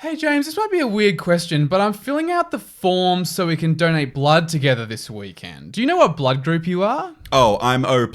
Hey James, this might be a weird question, but I'm filling out the form so we can donate blood together this weekend. Do you know what blood group you are? Oh, I'm O+.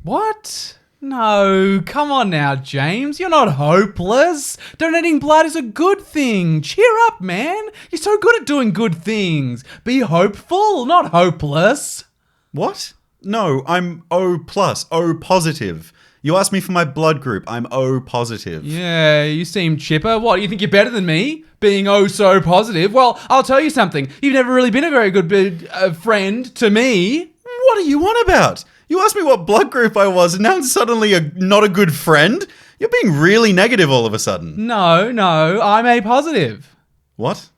What? No, come on now, James. You're not hopeless. Donating blood is a good thing. Cheer up, man. You're so good at doing good things. Be hopeful, not hopeless. What? No, I'm O+, O positive. You asked me for my blood group. I'm O positive. Yeah, you seem chipper. What, you think you're better than me? Being oh so positive? Well, I'll tell you something. You've never really been a very good friend to me. What are you on about? You asked me what blood group I was, and now I'm suddenly not a good friend? You're being really negative all of a sudden. No, I'm A positive. What?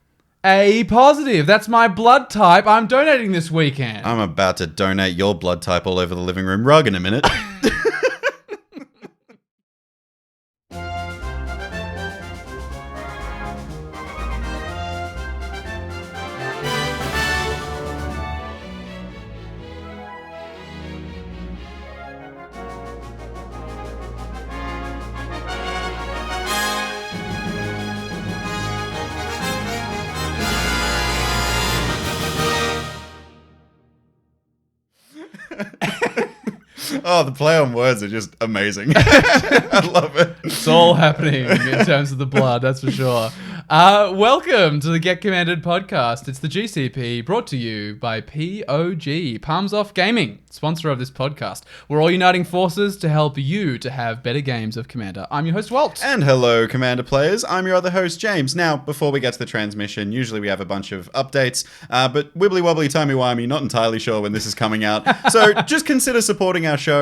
A positive. That's my blood type. I'm donating this weekend. I'm about to donate your blood type all over the living room rug in a minute. Oh, the play on words are just amazing. I love it. It's all happening in terms of the blood, that's for sure. Welcome to the Get Commanded podcast. It's the GCP brought to you by POG, Palms Off Gaming, sponsor of this podcast. We're all uniting forces to help you to have better games of Commander. I'm your host, Walt. And hello, Commander players. I'm your other host, James. Now, before we get to the transmission, usually we have a bunch of updates, but wibbly wobbly, timey-wimey, not entirely sure when this is coming out. So just consider supporting our show.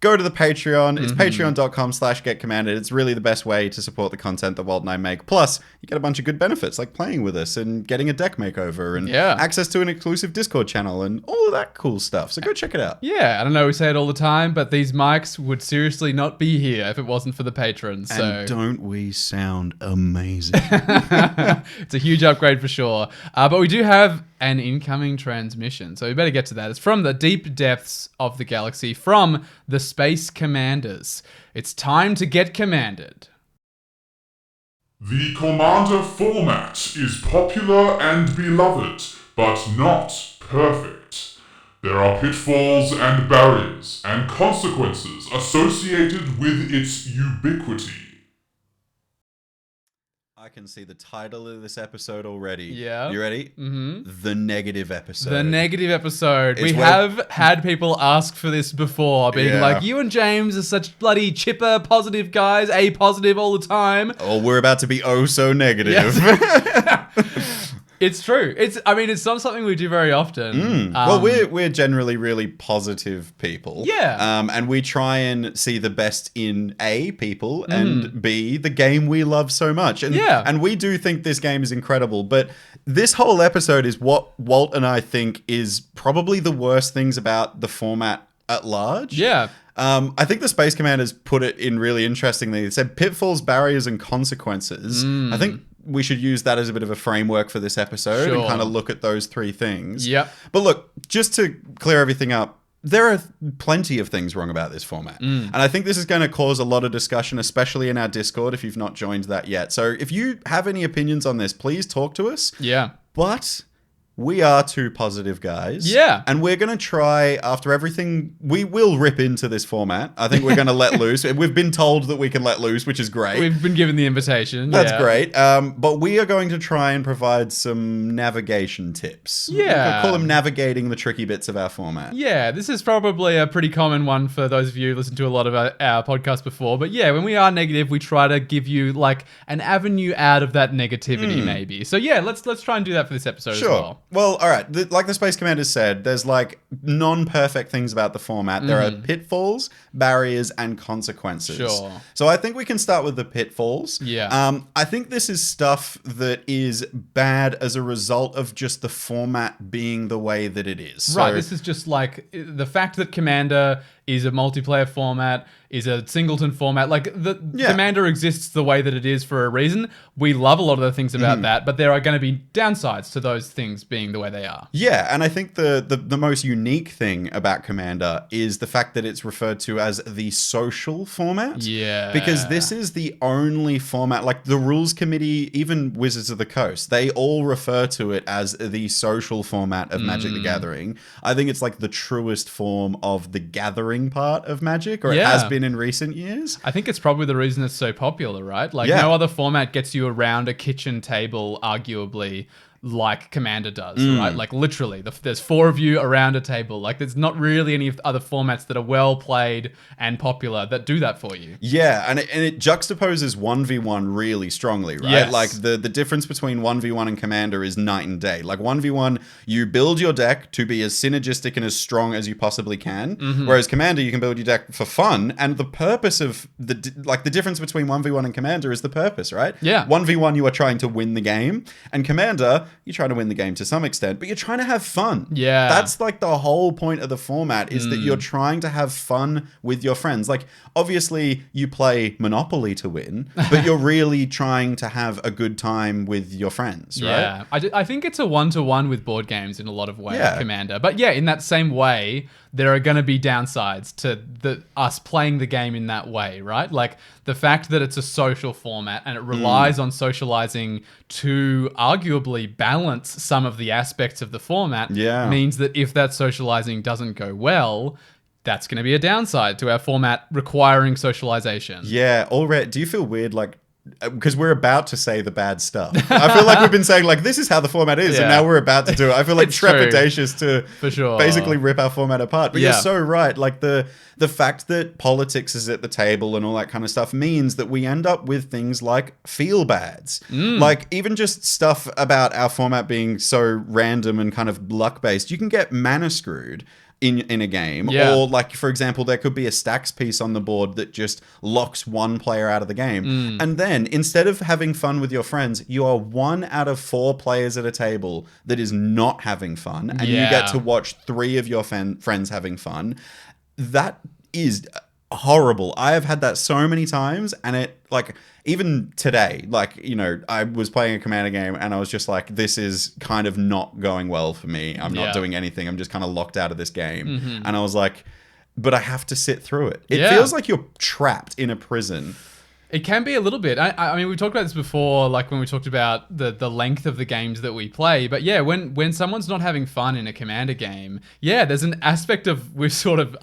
Go to the Patreon. It's patreon.com/getcommanded. It's really the best way to support the content that Walt and I make. Plus, you get a bunch of good benefits like playing with us and getting a deck makeover and access to an exclusive Discord channel and all of that cool stuff. So go check it out. Yeah, I don't know, we say it all the time, but these mics would seriously not be here if it wasn't for the patrons. So. And don't we sound amazing? It's a huge upgrade for sure. But we do have an incoming transmission, so we better get to that. It's from the deep depths of the galaxy, from the Space Commanders. It's time to get commanded. The Commander format is popular and beloved, but not perfect. There are pitfalls and barriers and consequences associated with its ubiquity. I can see the title of this episode already. Yeah. You ready? Mm-hmm. The negative episode. The negative episode. We have had people ask for this before, being like, you and James are such bloody chipper, positive guys, A positive all the time. Oh, we're about to be oh so negative. Yes. It's true. It's not something we do very often. Well, we're generally really positive people. Yeah. And we try and see the best in A, people, and B, the game we love so much. And we do think this game is incredible, but this whole episode is what Walt and I think is probably the worst things about the format at large. Yeah. I think the Space Commanders put it in really interestingly. They said pitfalls, barriers, and consequences. I think we should use that as a bit of a framework for this episode and kind of look at those three things. Yep. But look, just to clear everything up, there are plenty of things wrong about this format. And I think this is going to cause a lot of discussion, especially in our Discord if you've not joined that yet. So if you have any opinions on this, please talk to us. Yeah. But we are two positive guys. Yeah. And we're going to try, after everything, we will rip into this format. I think we're going to let loose. We've been told that we can let loose, which is great. We've been given the invitation. That's great. But we are going to try and provide some navigation tips. Yeah. We'll call them navigating the tricky bits of our format. Yeah, this is probably a pretty common one for those of you who listened to a lot of our podcasts before. But yeah, when we are negative, we try to give you like an avenue out of that negativity maybe. So yeah, let's try and do that for this episode as well. Well, all right. Like the Space Commanders said, there's like non-perfect things about the format. There are pitfalls, barriers, and consequences. Sure. So I think we can start with the pitfalls. Yeah. I think this is stuff that is bad as a result of just the format being the way that it is. Right. This is just like the fact that Commander is a multiplayer format, is a singleton format. Like Commander exists the way that it is for a reason. We love a lot of the things about that, but there are going to be downsides to those things being the way they are. Yeah, and I think the most unique thing about Commander is the fact that it's referred to as the social format. Yeah. Because this is the only format, like the Rules Committee, even Wizards of the Coast, they all refer to it as the social format of Magic the Gathering. I think it's like the truest form of the gathering part of Magic, or it has been in recent years. I think it's probably the reason it's so popular, right? Like no other format gets you around a kitchen table, arguably, like Commander does, right? Like literally, there's 4 of you around a table. Like there's not really any other formats that are well played and popular that do that for you. Yeah, and it juxtaposes 1v1 really strongly, right? Yes. Like the difference between 1v1 and Commander is night and day. Like 1v1, you build your deck to be as synergistic and as strong as you possibly can. Whereas Commander, you can build your deck for fun. And the purpose of the difference between 1v1 and Commander is the purpose, right? Yeah. 1v1, you are trying to win the game. And Commander, you're trying to win the game to some extent, but you're trying to have fun. Yeah. That's like the whole point of the format is that you're trying to have fun with your friends. Like, obviously, you play Monopoly to win, but you're really trying to have a good time with your friends, right? Yeah. I think it's a one-to-one with board games in a lot of ways, Yeah. Commander. But yeah, in that same way, there are going to be downsides to us playing the game in that way, right? Like the fact that it's a social format and it relies on socializing to arguably balance some of the aspects of the format means that if that socializing doesn't go well, that's going to be a downside to our format requiring socialization. Yeah. Already, do you feel weird, like, because we're about to say the bad stuff. I feel like we've been saying, like, this is how the format is, and now we're about to do it. I feel like It's trepidatious to For sure. basically rip our format apart. But Yeah. you're so right. Like, the fact that politics is at the table and all that kind of stuff means that we end up with things like feel bads. Like, even just stuff about our format being so random and kind of luck-based. You can get mana screwed in a game. Yeah. Or like, for example, there could be a stacks piece on the board that just locks one player out of the game. And then instead of having fun with your friends, you are 1 out of 4 players at a table that is not having fun. And you get to watch 3 of your friends having fun. That is horrible. I have had that so many times, and it, like, even today, like, you know, I was playing a Commander game and I was just like, this is kind of not going well for me. I'm not doing anything. I'm just kind of locked out of this game. And I was like, but I have to sit through it. It feels like you're trapped in a prison. It can be a little bit. I mean, we talked about this before, like when we talked about the length of the games that we play. But yeah, when someone's not having fun in a Commander game, there's an aspect of,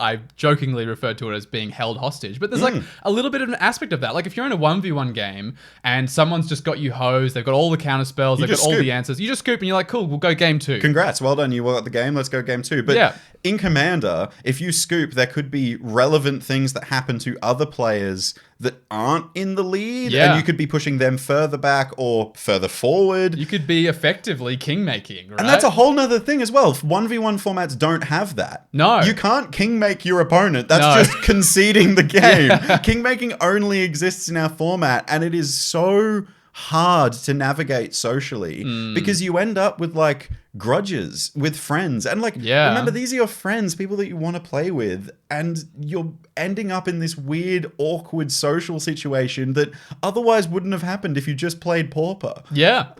I jokingly referred to it as being held hostage. But there's like a little bit of an aspect of that. Like if you're in a 1v1 game and someone's just got you hosed, they've got all the counter spells, they've got all the answers. You just scoop and you're like, cool, we'll go game 2. Congrats, well done, you got the game, let's go game 2. But in Commander, if you scoop, there could be relevant things that happen to other players that aren't in the lead, and you could be pushing them further back or further forward. You could be effectively king-making, right? And that's a whole nother thing as well. 1v1 formats don't have that. No. You can't king-make your opponent. That's just conceding the game. King-making only exists in our format, and it is so hard to navigate socially because you end up with like grudges with friends, and like remember, these are your friends, people that you want to play with, and you're ending up in this weird, awkward social situation that otherwise wouldn't have happened if you just played Pauper.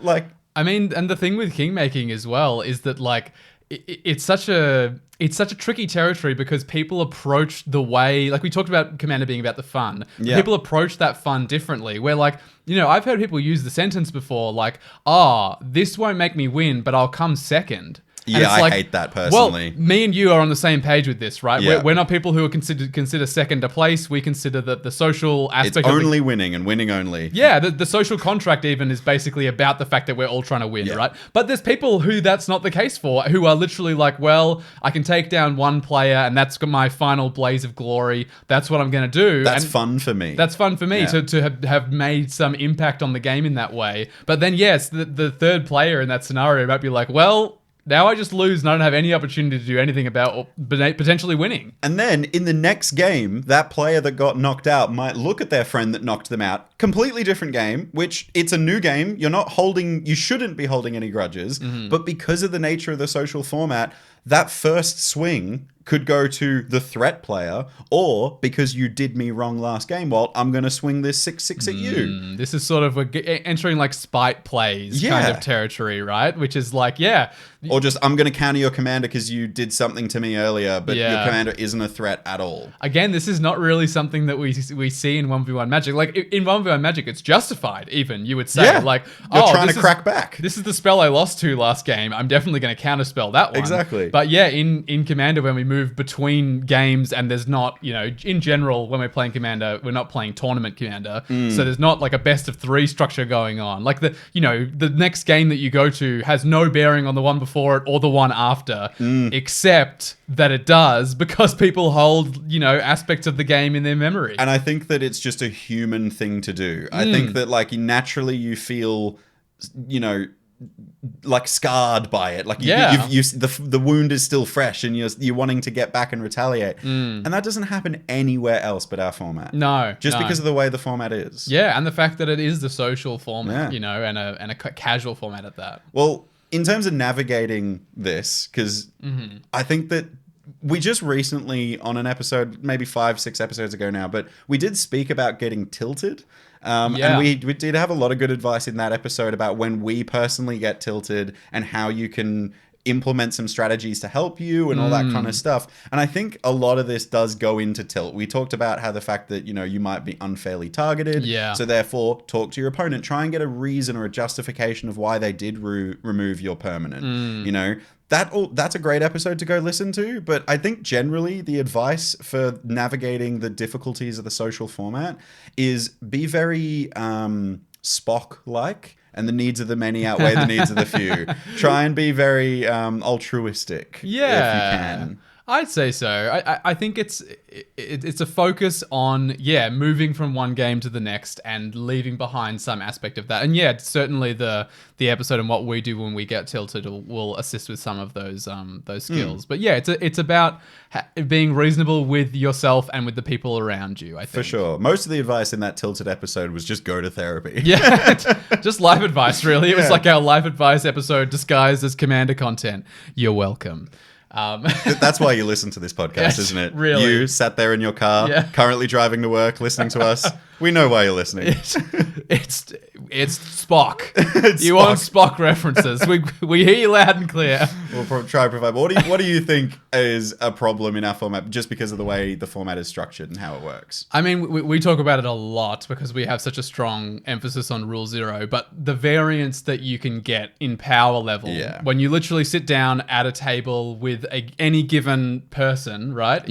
Like, I mean, and the thing with kingmaking as well is that like it's such a tricky territory because people approach the way, like we talked about Commander being about the fun. People approach that fun differently. Where like, you know, I've heard people use the sentence before, like, this won't make me win, but I'll come second. Yeah, I hate that personally. Well, me and you are on the same page with this, right? Yeah. We're not people who are consider second to place. We consider that the social aspect it's only winning and winning only. Yeah, the social contract even is basically about the fact that we're all trying to win, right? But there's people who that's not the case for, who are literally like, well, I can take down one player and that's my final blaze of glory. That's what I'm going to do. That's and fun for me. That's fun for me to have made some impact on the game in that way. But then, yes, the third player in that scenario might be like, well, now I just lose and I don't have any opportunity to do anything about potentially winning. And then in the next game, that player that got knocked out might look at their friend that knocked them out completely different game, which it's a new game. You shouldn't be holding any grudges, but because of the nature of the social format, that first swing could go to the threat player, or because you did me wrong last game, well, I'm going to swing this 6-6 at you. This is sort of entering like spite plays kind of territory, right? Which is like, Or just, I'm going to counter your commander because you did something to me earlier, but your commander isn't a threat at all. Again, this is not really something that we see in 1v1 Magic. Like, in 1v1 Magic, it's justified, even, you would say. Like, you're trying to crack back. This is the spell I lost to last game. I'm definitely going to counterspell that one. Exactly. But yeah, in Commander, when we move between games and there's not, in general, when we're playing Commander, we're not playing Tournament Commander. So there's not like a best of 3 structure going on. Like, the next game that you go to has no bearing on the one before it or the one after, except that it does because people hold, aspects of the game in their memory. And I think that it's just a human thing to do. I think that, like, naturally you feel, like scarred by it. Like the wound is still fresh and you're wanting to get back and retaliate. And that doesn't happen anywhere else but our format. No. Just because of the way the format is. Yeah, and the fact that it is the social format, and a casual format at that. Well, in terms of navigating this, because I think that we just recently, on an episode, maybe 5-6 episodes ago now, but we did speak about getting tilted. And we did have a lot of good advice in that episode about when we personally get tilted and how you can implement some strategies to help you and all that kind of stuff. And I think a lot of this does go into tilt. We talked about how the fact that, you might be unfairly targeted. Yeah. So therefore, talk to your opponent. Try and get a reason or a justification of why they did remove your permanent. That's a great episode to go listen to, but I think generally the advice for navigating the difficulties of the social format is be very Spock-like, and the needs of the many outweigh the needs of the few. Try and be very altruistic if you can. I'd say so. I think it's a focus on moving from one game to the next and leaving behind some aspect of that. And certainly the episode and what we do when we get tilted will assist with some of those skills. But it's about being reasonable with yourself and with the people around you. I think for sure. Most of the advice in that tilted episode was just go to therapy. Yeah, just life advice. Really, it was like our life advice episode disguised as Commander content. You're welcome. That's why you listen to this podcast, yes, isn't it? Really? You sat there in your car, currently driving to work, listening to us. We know why you're listening. It's Spock. You want Spock references? We hear you loud and clear. We'll try to provide. What do you think is a problem in our format, just because of the way the format is structured and how it works? I mean, we talk about it a lot because we have such a strong emphasis on Rule 0. But the variance that you can get in power level when you literally sit down at a table with any given person, right?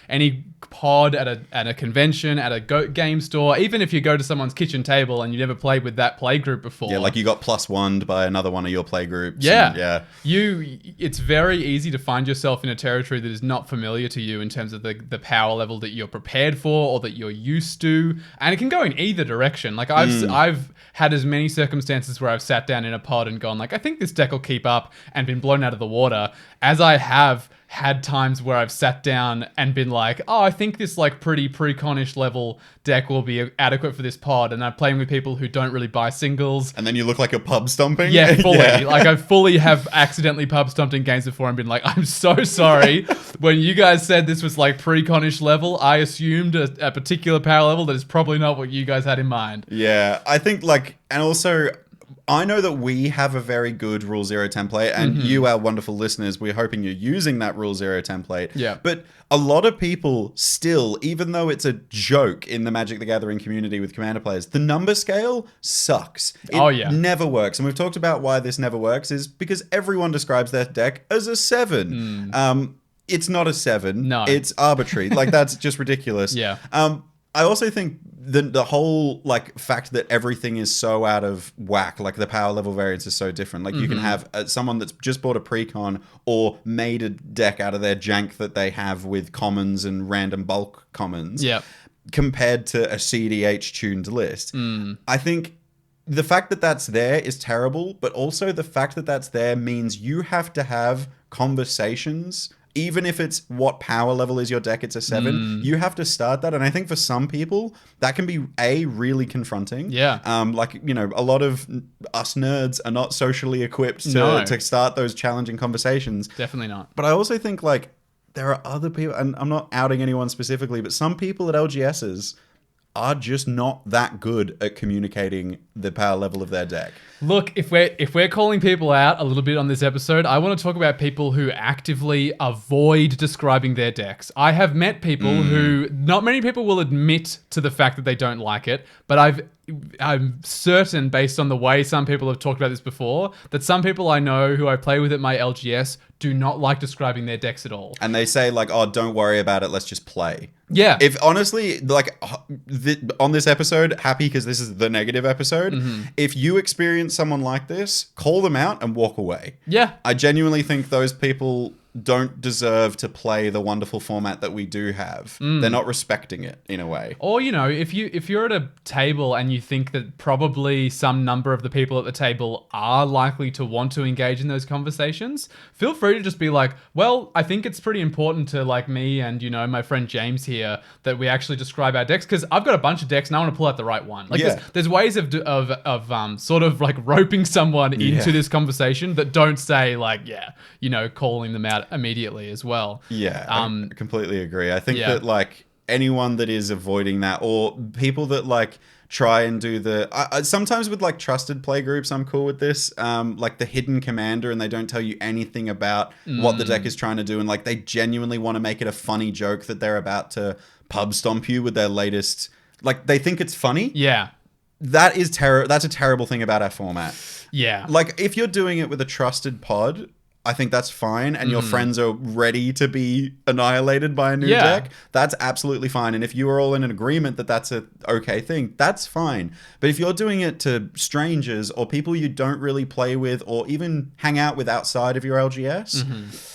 Any pod at a convention, at a game store, even if you go to someone's kitchen table and you never played with that play group before. Yeah, like you got +1'd by another one of your play groups. Yeah. It's very easy to find yourself in a territory that is not familiar to you in terms of the power level that you're prepared for or that you're used to. And it can go in either direction. Like I've had as many circumstances where I've sat down in a pod and gone like, I think this deck will keep up, and been blown out of the water, as I have had times where I've sat down and been like, oh, I think this like pretty preconish level deck will be adequate for this pod, and I'm playing with people who don't really buy singles. And then you look like a pub stomping? Yeah, fully. Like I fully have accidentally pub stomped in games before and been like, I'm so sorry. When you guys said this was like preconish level, I assumed a particular power level that is probably not what you guys had in mind. Yeah, I think and also I know that we have a very good Rule 0 template, and you, our wonderful listeners, we're hoping you're using that Rule 0 template. Yeah. But a lot of people still, even though it's a joke in the Magic the Gathering community with Commander players, the number scale sucks. It never works. And we've talked about why this never works is because everyone describes their deck as a 7. It's not a 7. No. It's arbitrary. Like, that's just ridiculous. Yeah. I also think the whole like fact that everything is so out of whack, like the power level variance is so different. Like you can have someone that's just bought a precon or made a deck out of their jank that they have with commons and random bulk commons, compared to a CDH tuned list. I think the fact that that's there is terrible, but also the fact that that's there means you have to have conversations even if it's what power level is your deck, it's a 7, you have to start that. And I think for some people, that can be really confronting. Yeah. Like, you know, a lot of us nerds are not socially equipped to start those challenging conversations. Definitely not. But I also think, like, there are other people, and I'm not outing anyone specifically, but some people at LGSs are just not that good at communicating the power level of their deck. Look, if we're calling people out a little bit on this episode, I want to talk about people who actively avoid describing their decks. I have met people who, not many people will admit to the fact that they don't like it, but I'm certain, based on the way some people have talked about this before, that some people I know who I play with at my LGS do not like describing their decks at all. And they say, like, oh, don't worry about it, let's just play. Yeah. If honestly, like, on this episode, happy because this is the negative episode, if you experience someone like this, call them out and walk away. Yeah. I genuinely think those people don't deserve to play the wonderful format that we do have. They're not respecting it in a way. Or, you know, if you're at a table and you think that probably some number of the people at the table are likely to want to engage in those conversations, feel free to just be like, well, I think it's pretty important to, like, me and, you know, my friend James here, that we actually describe our decks, because I've got a bunch of decks and I want to pull out the right one. Like, there's ways of sort of like roping someone into this conversation that don't say, like, you know, calling them out immediately as well. I completely agree. I think that, like, anyone that is avoiding that, or people that, like, try and do sometimes with, like, trusted play groups, I'm cool with this, like the hidden commander, and they don't tell you anything about what the deck is trying to do, and, like, they genuinely want to make it a funny joke that they're about to pub stomp you with their latest, like, they think it's funny. That is that's a terrible thing about our format. Like, if you're doing it with a trusted pod, I think that's fine, and your friends are ready to be annihilated by a new deck, that's absolutely fine. And if you are all in an agreement that that's a okay thing, that's fine. But if you're doing it to strangers or people you don't really play with or even hang out with outside of your LGS,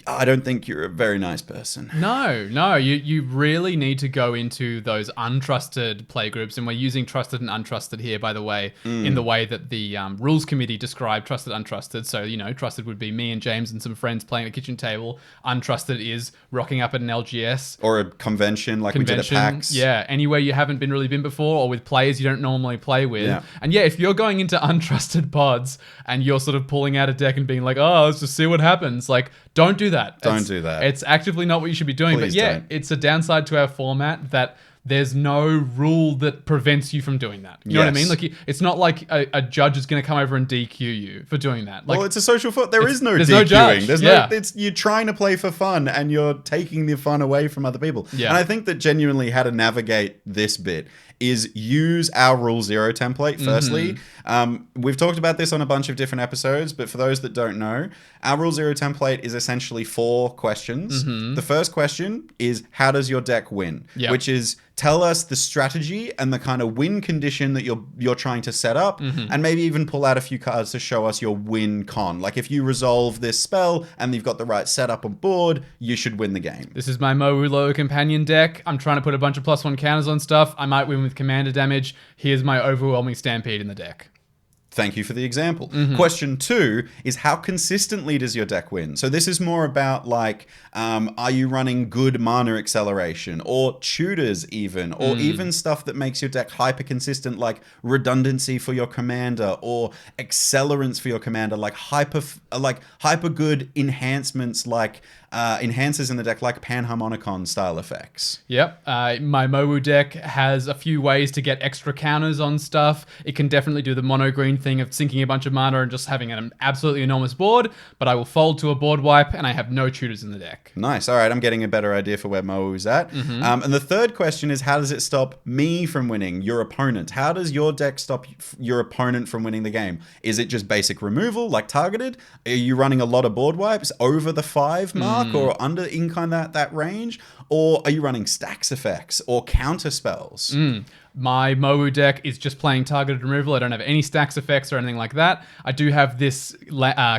I don't think you're a very nice person. No, you really need to go into those untrusted playgroups, and we're using trusted and untrusted here, by the way, in the way that the rules committee described trusted, untrusted. So, you know, trusted would be me and James and some friends playing at a kitchen table. Untrusted is rocking up at an LGS. Or a convention like we did at PAX. Yeah, anywhere you haven't really been before, or with players you don't normally play with. Yeah. And if you're going into untrusted pods and you're sort of pulling out a deck and being like, oh, let's just see what happens, like, don't do that. Don't do that. It's actively not what you should be doing. Please but don't. It's a downside to our format that there's no rule that prevents you from doing that. You know what I mean? Like, it's not like a judge is going to come over and DQ you for doing that. Like, well, it's a social foot. There's no DQing. No judge. It's you're trying to play for fun and you're taking the fun away from other people. Yeah. And I think that genuinely how to navigate this bit is use our Rule Zero template, firstly. We've talked about this on a bunch of different episodes, but for those that don't know, our Rule Zero template is essentially 4 questions. The first question is, how does your deck win? Which is, tell us the strategy and the kind of win condition that you're trying to set up, and maybe even pull out a few cards to show us your win con. Like, if you resolve this spell and you've got the right setup on board, you should win the game. This is my Mo'ulo companion deck. I'm trying to put a bunch of +1 counters on stuff. I might win with commander damage. Here's my overwhelming stampede in the deck. Thank you for the example. Question 2 is, how consistently does your deck win? So this is more about, like, are you running good mana acceleration or tutors even, or even stuff that makes your deck hyper consistent, like redundancy for your commander or accelerants for your commander, like hyper good enhancements, like enhancers in the deck, like panharmonicon style effects. Yep. My Mowu deck has a few ways to get extra counters on stuff. It can definitely do the mono green thing of sinking a bunch of mana and just having an absolutely enormous board, but I will fold to a board wipe and I have no tutors in the deck. Nice. All right, I'm getting a better idea for where Mowu is at. And the third question is, how does it stop me from winning, your opponent? How does your deck stop your opponent from winning the game? Is it just basic removal, like targeted? Are you running a lot of board wipes over the 5 mark or under in kind of that range? Or are you running stacks effects or counter spells? My Mowu deck is just playing targeted removal. I don't have any stacks effects or anything like that. I do have this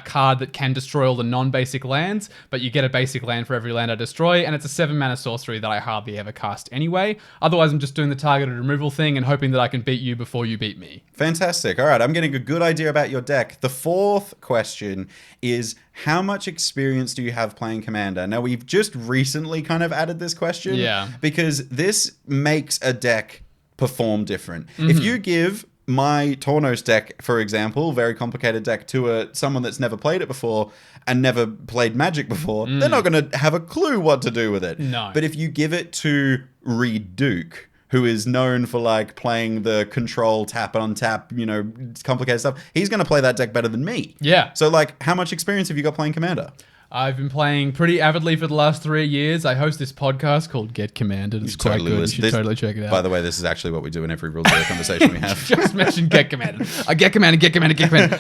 card that can destroy all the non-basic lands, but you get a basic land for every land I destroy, and it's a 7-mana sorcery that I hardly ever cast anyway. Otherwise, I'm just doing the targeted removal thing and hoping that I can beat you before you beat me. Fantastic. All right, I'm getting a good idea about your deck. The fourth question is, how much experience do you have playing Commander? Now, we've just recently kind of added this question. Yeah. Because this makes a deck perform different. If you give my Tornos deck, for example, very complicated deck, to someone that's never played it before and never played Magic before, they're not going to have a clue what to do with it. No. But if you give it to Reed Duke, who is known for like playing the control tap on tap, you know, complicated stuff, he's going to play that deck better than me. Yeah. So like, how much experience have you got playing Commander? I've been playing pretty avidly for the last 3 years. I host this podcast called Get Commanded. It's quite good. You should totally check it out. By the way, this is actually what we do in every Rules Zero conversation we have. Just mentioned Get Commanded. Get Commanded, Get Commanded, Get Commanded.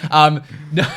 No,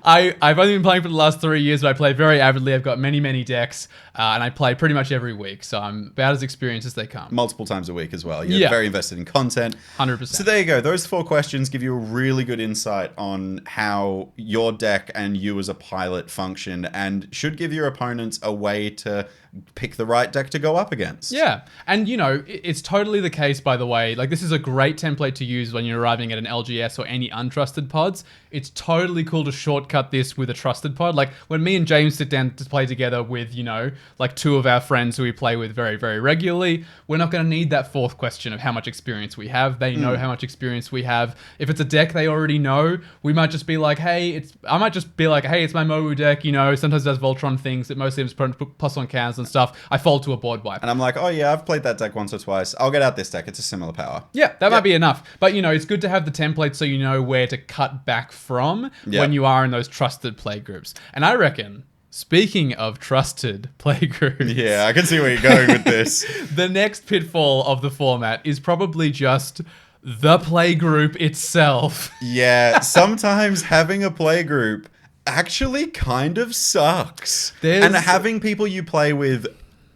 I've only been playing for the last 3 years, but I play very avidly. I've got many, many decks, and I play pretty much every week. So I'm about as experienced as they come. Multiple times a week as well. You're very invested in content. 100%. So there you go. Those 4 questions give you a really good insight on how your deck and you as a pilot function, and should give your opponents a way to pick the right deck to go up against. Yeah. And, you know, it's totally the case, by the way. Like, this is a great template to use when you're arriving at an LGS or any untrusted pods. It's totally cool to shortcut this with a trusted pod. Like, when me and James sit down to play together with, you know, like 2 of our friends who we play with very, very regularly, we're not going to need that 4th question of how much experience we have. They know how much experience we have. If it's a deck they already know, we might just be like, hey, I might just be like, hey, it's my Mowu deck, you know, sometimes it does Voltron things, it mostly has plus on cans and stuff. I fold to a board wipe. And I'm like, oh yeah, I've played that deck once or twice. I'll get out this deck. It's a similar power. Yeah, that might be enough. But, you know, it's good to have the template so you know where to cut back from when you are in those trusted play groups. And I reckon, speaking of trusted play groups... Yeah, I can see where you're going with this. The next pitfall of the format is probably just the play group itself. Yeah, sometimes having a play group actually kind of sucks. And having people you play with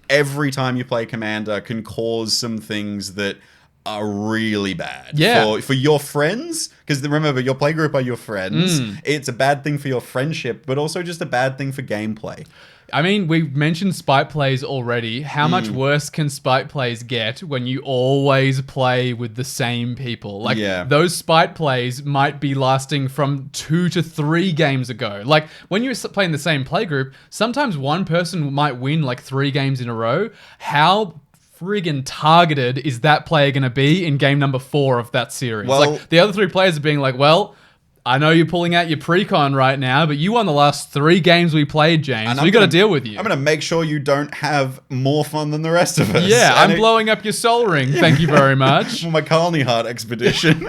every time you play Commander can cause some things that are really bad. Yeah. For your friends, because remember, your playgroup are your friends. It's a bad thing for your friendship, but also just a bad thing for gameplay. I mean, we mentioned spite plays already. How much worse can spite plays get when you always play with the same people? Like, those spite plays might be lasting from 2 to 3 games ago. Like, when you're playing the same playgroup, sometimes one person might win like 3 games in a row. How friggin' targeted is that player going to be in game number 4 of that series? Well, like, the other 3 players are being like, well, I know you're pulling out your precon right now, but you won the last 3 games we played, James. We got to deal with you. I'm going to make sure you don't have more fun than the rest of us. Yeah, I'm blowing up your soul ring. Thank you very much. My Colony Heart expedition.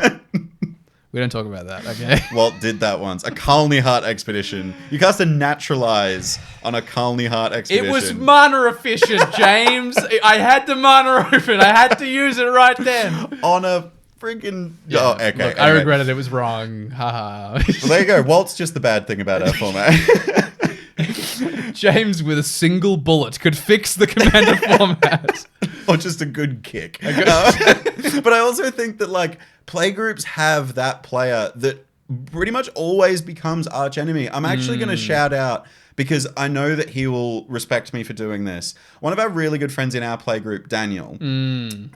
We don't talk about that, okay? Walt did that once. A Colony Heart expedition. You cast a Naturalize on a Colony Heart expedition. It was mana efficient, James. I had the mana open. I had to use it right then. On a friggin'... Yeah, oh, okay. Look, Anyway. I regretted it was wrong. Haha. Well, there you go. Walt's just the bad thing about our format. James with a single bullet could fix the Commander format. Or just a good kick. But I also think that, like, playgroups have that player that pretty much always becomes arch enemy. I'm actually going to shout out, because I know that he will respect me for doing this. One of our really good friends in our playgroup, Daniel,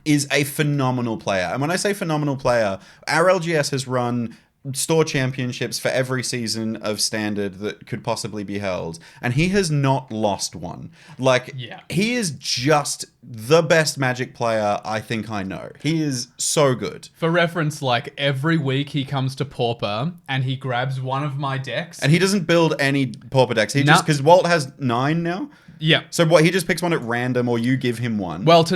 is a phenomenal player. And when I say phenomenal player, our LGS has run store championships for every season of Standard that could possibly be held, and he has not lost one. Like, he is just the best Magic player I think I know. He is so good. For reference, like, every week he comes to Pauper and he grabs one of my decks. And he doesn't build any Pauper decks. He just, because Walt has 9 now. Yeah. So what, he just picks one at random, or you give him one? Well,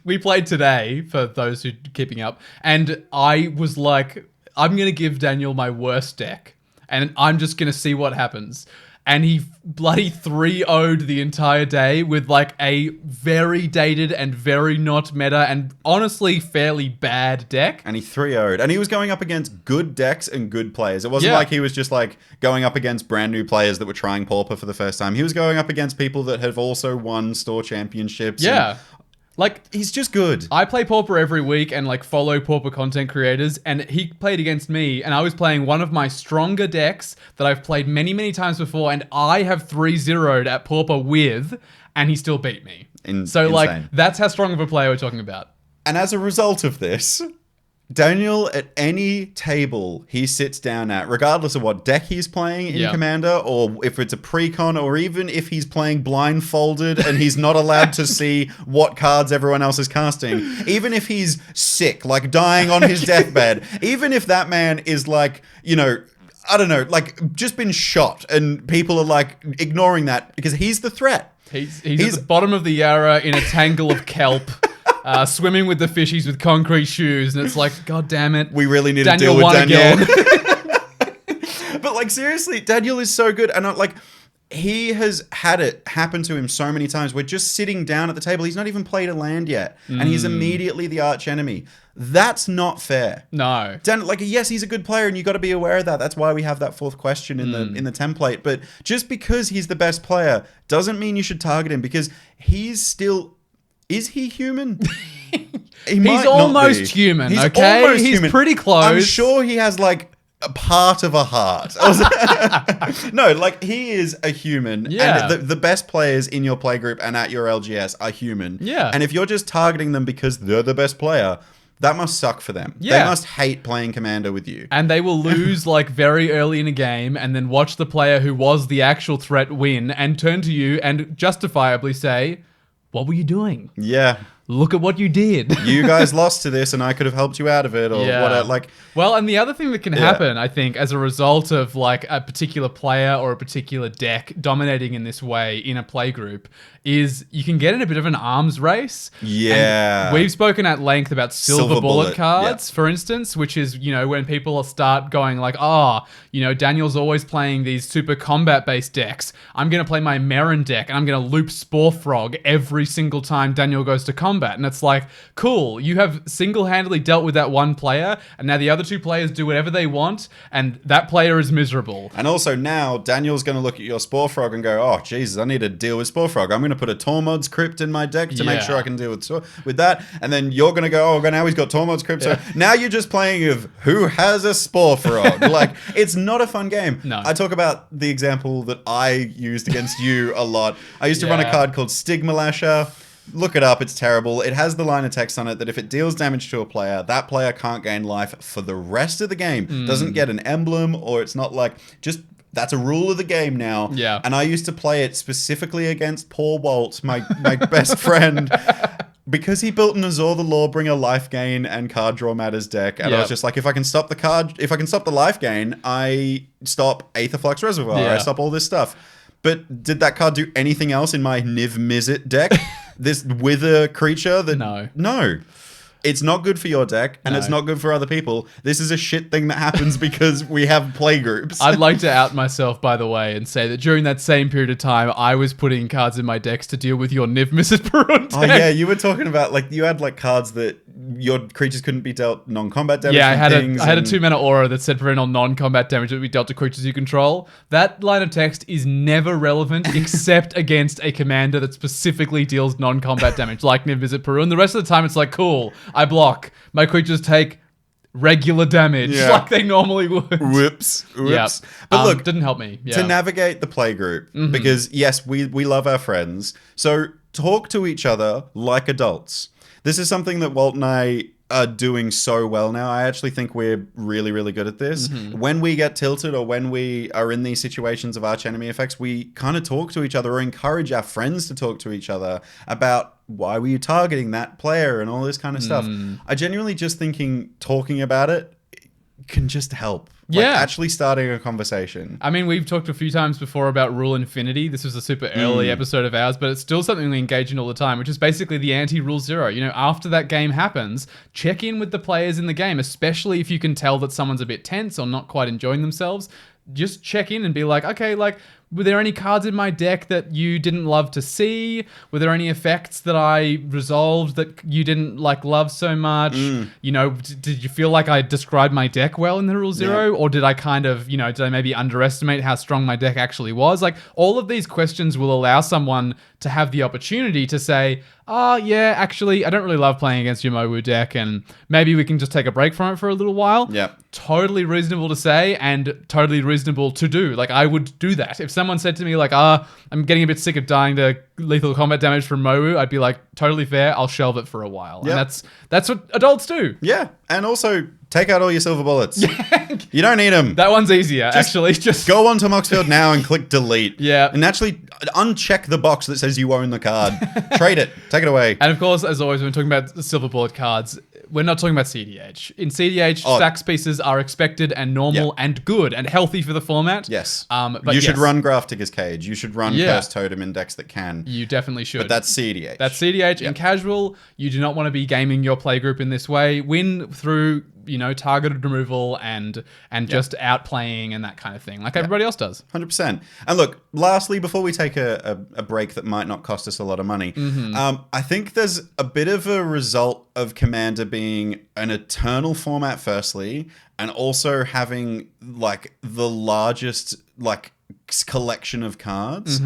we played today, for those who are keeping up, and I was like, I'm going to give Daniel my worst deck, and I'm just going to see what happens. And he bloody 3-0'd the entire day with, like, a very dated and very not meta and honestly fairly bad deck. And he 3-0'd. And he was going up against good decks and good players. It wasn't like he was just, like, going up against brand new players that were trying Pauper for the first time. He was going up against people that have also won store championships. Yeah. Like, He's just good. I play Pauper every week and like follow Pauper content creators, and he played against me, and I was playing one of my stronger decks that I've played many, many times before, and I have 3-0'd at Pauper with, and he still beat me. So like, Insane. that's how strong of a player we're talking about. And as a result of this, Daniel, at any table he sits down at, regardless of what deck he's playing in Commander, or if it's a precon, or even if he's playing blindfolded and he's not allowed to see what cards everyone else is casting, even if he's sick, like dying on his deathbed, even if that man is like, you know, I don't know, like just been shot and people are like ignoring that because he's the threat. He's at the bottom of the Yarra in a tangle of kelp. Swimming with the fishies with concrete shoes, and it's like, God damn it. We really need Daniel to deal with Daniel. But like, seriously, Daniel is so good. And like, he has had it happen to him so many times. We're just sitting down at the table. He's not even played a land yet. And he's immediately the arch enemy. That's not fair. No. Like, yes, he's a good player, and you got to be aware of that. That's why we have that fourth question in the template. But just because he's the best player doesn't mean you should target him, because he's still... Is he human? He's almost human, He's okay? almost He's human. pretty close. I'm sure he has like a part of a heart. No, like he is a human. Yeah. And the best players in your playgroup and at your LGS are human. Yeah. And if you're just targeting them because they're the best player, that must suck for them. Yeah. They must hate playing Commander with you. And they will lose like very early in a game and then watch the player who was the actual threat win and turn to you and justifiably say, what were you doing? Yeah. Look at what you did. You guys lost to this and I could have helped you out of it, or whatever. Like, well, and the other thing that can happen, I think, as a result of like a particular player or a particular deck dominating in this way in a playgroup is you can get in a bit of an arms race. Yeah. And we've spoken at length about silver bullet cards, yeah. for instance, which is, you know, when people start going like, oh, you know, Daniel's always playing these super combat-based decks. I'm going to play my Merrin deck and I'm going to loop Spore Frog every single time Daniel goes to combat. And it's like, cool, you have single-handedly dealt with that one player and now the other two players do whatever they want and that player is miserable. And also now Daniel's going to look at your Spore Frog and go, oh, Jesus, I need to deal with Spore Frog. I'm going to put a Tormod's Crypt in my deck to make sure I can deal with that. And then you're going to go, oh, now he's got Tormod's Crypt. So now you're just playing of who has a Spore Frog. Like, it's not a fun game. No. I talk about the example that I used against you a lot. I used to run a card called Stigma Lasher. Look it up, it's terrible. It has the line of text on it that if it deals damage to a player, that player can't gain life for the rest of the game. Doesn't get an emblem, or it's not like, just... That's a rule of the game now. Yeah. And I used to play it specifically against Paul Walt, my best friend, because he built an Azor the Lawbringer life gain and card draw matters deck. And I was just like, if I can stop the life gain, I stop Aetherflux Reservoir. I stop all this stuff. But did that card do anything else in my Niv Mizzet deck? This Wither creature that... No. It's not good for your deck, and it's not good for other people. This is a shit thing that happens because we have playgroups. I'd like to out myself, by the way, and say that during that same period of time, I was putting cards in my decks to deal with your Niv Mizzet Perun deck. Oh yeah, you were talking about, like, you had like cards that your creatures couldn't be dealt non-combat damage. Yeah, I had a 2-mana aura that said prevent all non-combat damage that would be dealt to creatures you control. That line of text is never relevant except against a commander that specifically deals non-combat damage, like Niv Mizzet Perun. The rest of the time, it's like, cool, I block. My creatures take regular damage like they normally would. Whoops. Yeah. But look, didn't help me. Yeah. To navigate the playgroup, because yes, we love our friends. So talk to each other like adults. This is something that Walt and I are doing so well now. I actually think we're really, really good at this. When we get tilted or when we are in these situations of arch enemy effects, we kind of talk to each other or encourage our friends to talk to each other about why were you targeting that player and all this kind of stuff. I genuinely just talking about it can just help. Like actually starting a conversation. I mean, we've talked a few times before about Rule Infinity. This was a super early episode of ours, but it's still something we engage in all the time, which is basically the anti-Rule Zero. You know, after that game happens, check in with the players in the game, especially if you can tell that someone's a bit tense or not quite enjoying themselves. Just check in and be like, okay, like, were there any cards in my deck that you didn't love to see? Were there any effects that I resolved that you didn't love so much? You know, did you feel like I described my deck well in the Rule Zero? Or did I kind of, did I maybe underestimate how strong my deck actually was? Like, all of these questions will allow someone to have the opportunity to say, oh, yeah, actually, I don't really love playing against your Mowu deck, and maybe we can just take a break from it for a little while. Yep. Totally reasonable to say and totally reasonable to do. Like, I would do that. If someone said to me, I'm getting a bit sick of dying to lethal combat damage from Mowu, I'd be like, totally fair, I'll shelve it for a while. Yep. And that's what adults do. Yeah, and also take out all your silver bullets. You don't need them. That one's easier, actually. Just go on to Moxfield now and click delete. Yeah. And actually uncheck the box that says you own the card. Trade it. Take it away. And of course, as always, when we're talking about the silver bullet cards, we're not talking about CDH. In CDH, stacks pieces are expected and normal and good and healthy for the format. Yes. But you should run Grafdigger's Cage. You should run Cursed Totem in decks that can. You definitely should. But that's CDH. That's CDH. In casual, you do not want to be gaming your playgroup in this way. Win through, targeted removal and just outplaying and that kind of thing, like everybody else does. 100%. And look, lastly, before we take a break that might not cost us a lot of money, I think there's a bit of a result of Commander being an eternal format, firstly, and also having the largest collection of cards,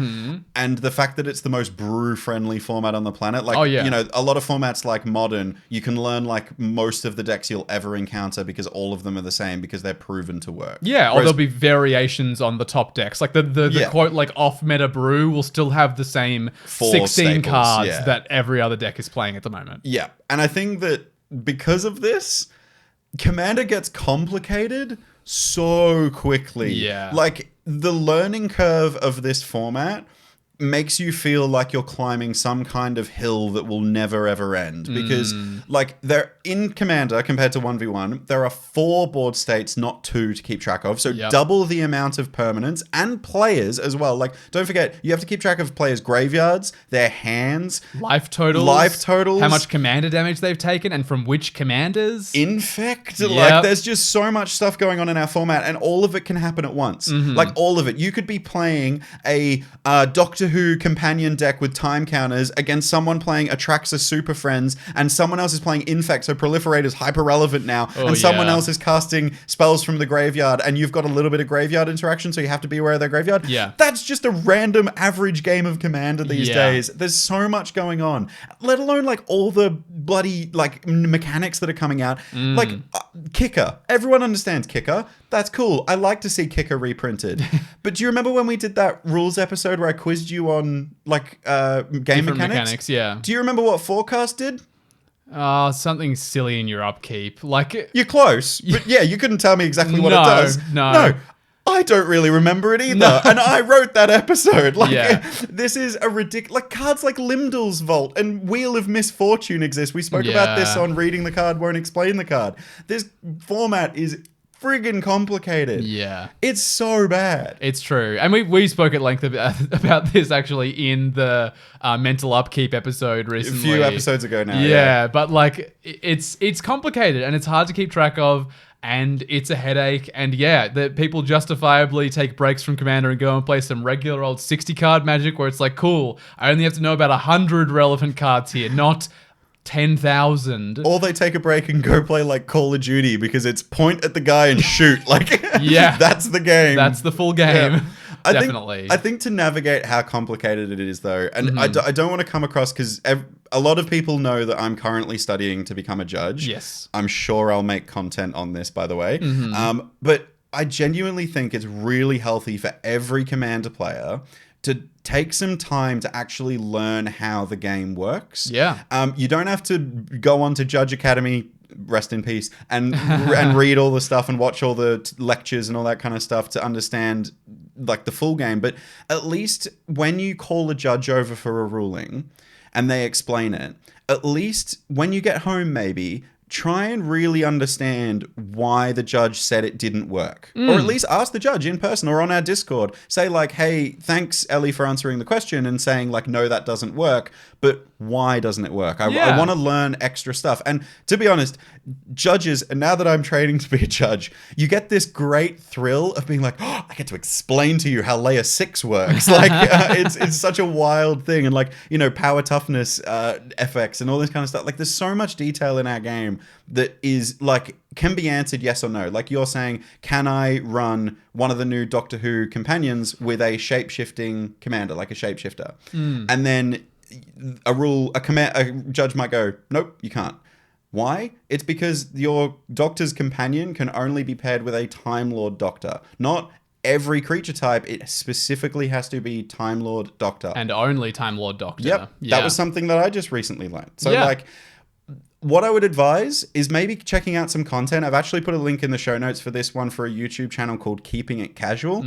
and the fact that it's the most brew friendly format on the planet. A lot of formats like Modern, you can learn most of the decks you'll ever encounter because all of them are the same because they're proven to work. Yeah, or there'll be variations on the top decks. Like the quote off meta brew will still have the same 16 staples, cards that every other deck is playing at the moment. Yeah, and I think that because of this, Commander gets complicated so quickly. Yeah. The learning curve of this format makes you feel like you're climbing some kind of hill that will never ever end, because they're in Commander compared to 1v1, there are 4 board states, not 2, to keep track of, so double the amount of permanents and players as well. Don't forget, you have to keep track of players' graveyards, their hands, life totals, how much commander damage they've taken and from which commanders, infect. There's just so much stuff going on in our format, and all of it can happen at once. All of it. You could be playing a Doctor Who companion deck with time counters against someone playing Atraxa Super Friends, and someone else is playing Infect, so Proliferate is hyper relevant now, and someone else is casting spells from the graveyard, and you've got a little bit of graveyard interaction, so you have to be aware of their graveyard. Yeah. That's just a random average game of Commander these days. There's so much going on, let alone all the bloody mechanics that are coming out. Kicker. Everyone understands Kicker. That's cool. I like to see Kicker reprinted. But do you remember when we did that rules episode where I quizzed you on game mechanics? Yeah. Do you remember what Forecast did? Something silly in your upkeep. You're close, but you couldn't tell me exactly what it does. No. I don't really remember it either. And I wrote that episode. This is a ridiculous... cards like Limdal's Vault and Wheel of Misfortune exist. We spoke about this on Reading the Card Won't Explain the Card. This format is friggin' complicated. Yeah. It's so bad. It's true. And we spoke at length about this actually in the mental upkeep episode recently. A few episodes ago now. Yeah, but it's complicated and it's hard to keep track of, and it's a headache. And that people justifiably take breaks from Commander and go and play some regular old 60 card Magic where it's cool, I only have to know about 100 relevant cards here, not 10,000. Or they take a break and go play Call of Duty because it's point at the guy and shoot. That's the game. That's the full game. Yeah. Definitely. I think to navigate how complicated it is, though, and I don't want to come across, because a lot of people know that I'm currently studying to become a judge. Yes. I'm sure I'll make content on this, by the way. But I genuinely think it's really healthy for every Commander player to take some time to actually learn how the game works. Yeah. You don't have to go on to Judge Academy, rest in peace, and read all the stuff and watch all the lectures and all that kind of stuff to understand the full game. But at least when you call a judge over for a ruling and they explain it, at least when you get home, maybe try and really understand why the judge said it didn't work. Or at least ask the judge in person or on our Discord. Say like, hey, thanks, Ellie, for answering the question and saying like, no, that doesn't work. But why doesn't it work? I want to learn extra stuff. And to be honest, judges, and now that I'm training to be a judge, you get this great thrill of being like, oh, I get to explain to you how layer 6 works. Like, it's such a wild thing. And like, you know, power toughness effects and all this kind of stuff. Like, there's so much detail in our game that is like, can be answered yes or no. Like you're saying, can I run one of the new Doctor Who companions with a shape-shifting commander, like a shapeshifter? And then a judge might go, nope, you can't. Why? It's because your Doctor's companion can only be paired with a Time Lord Doctor. Not every creature type, it specifically has to be Time Lord Doctor. And only Time Lord Doctor. Yep. Yeah. That was something that I just recently learned. So like, what I would advise is maybe checking out some content. I've actually put a link in the show notes for this one for a YouTube channel called Keeping It Casual.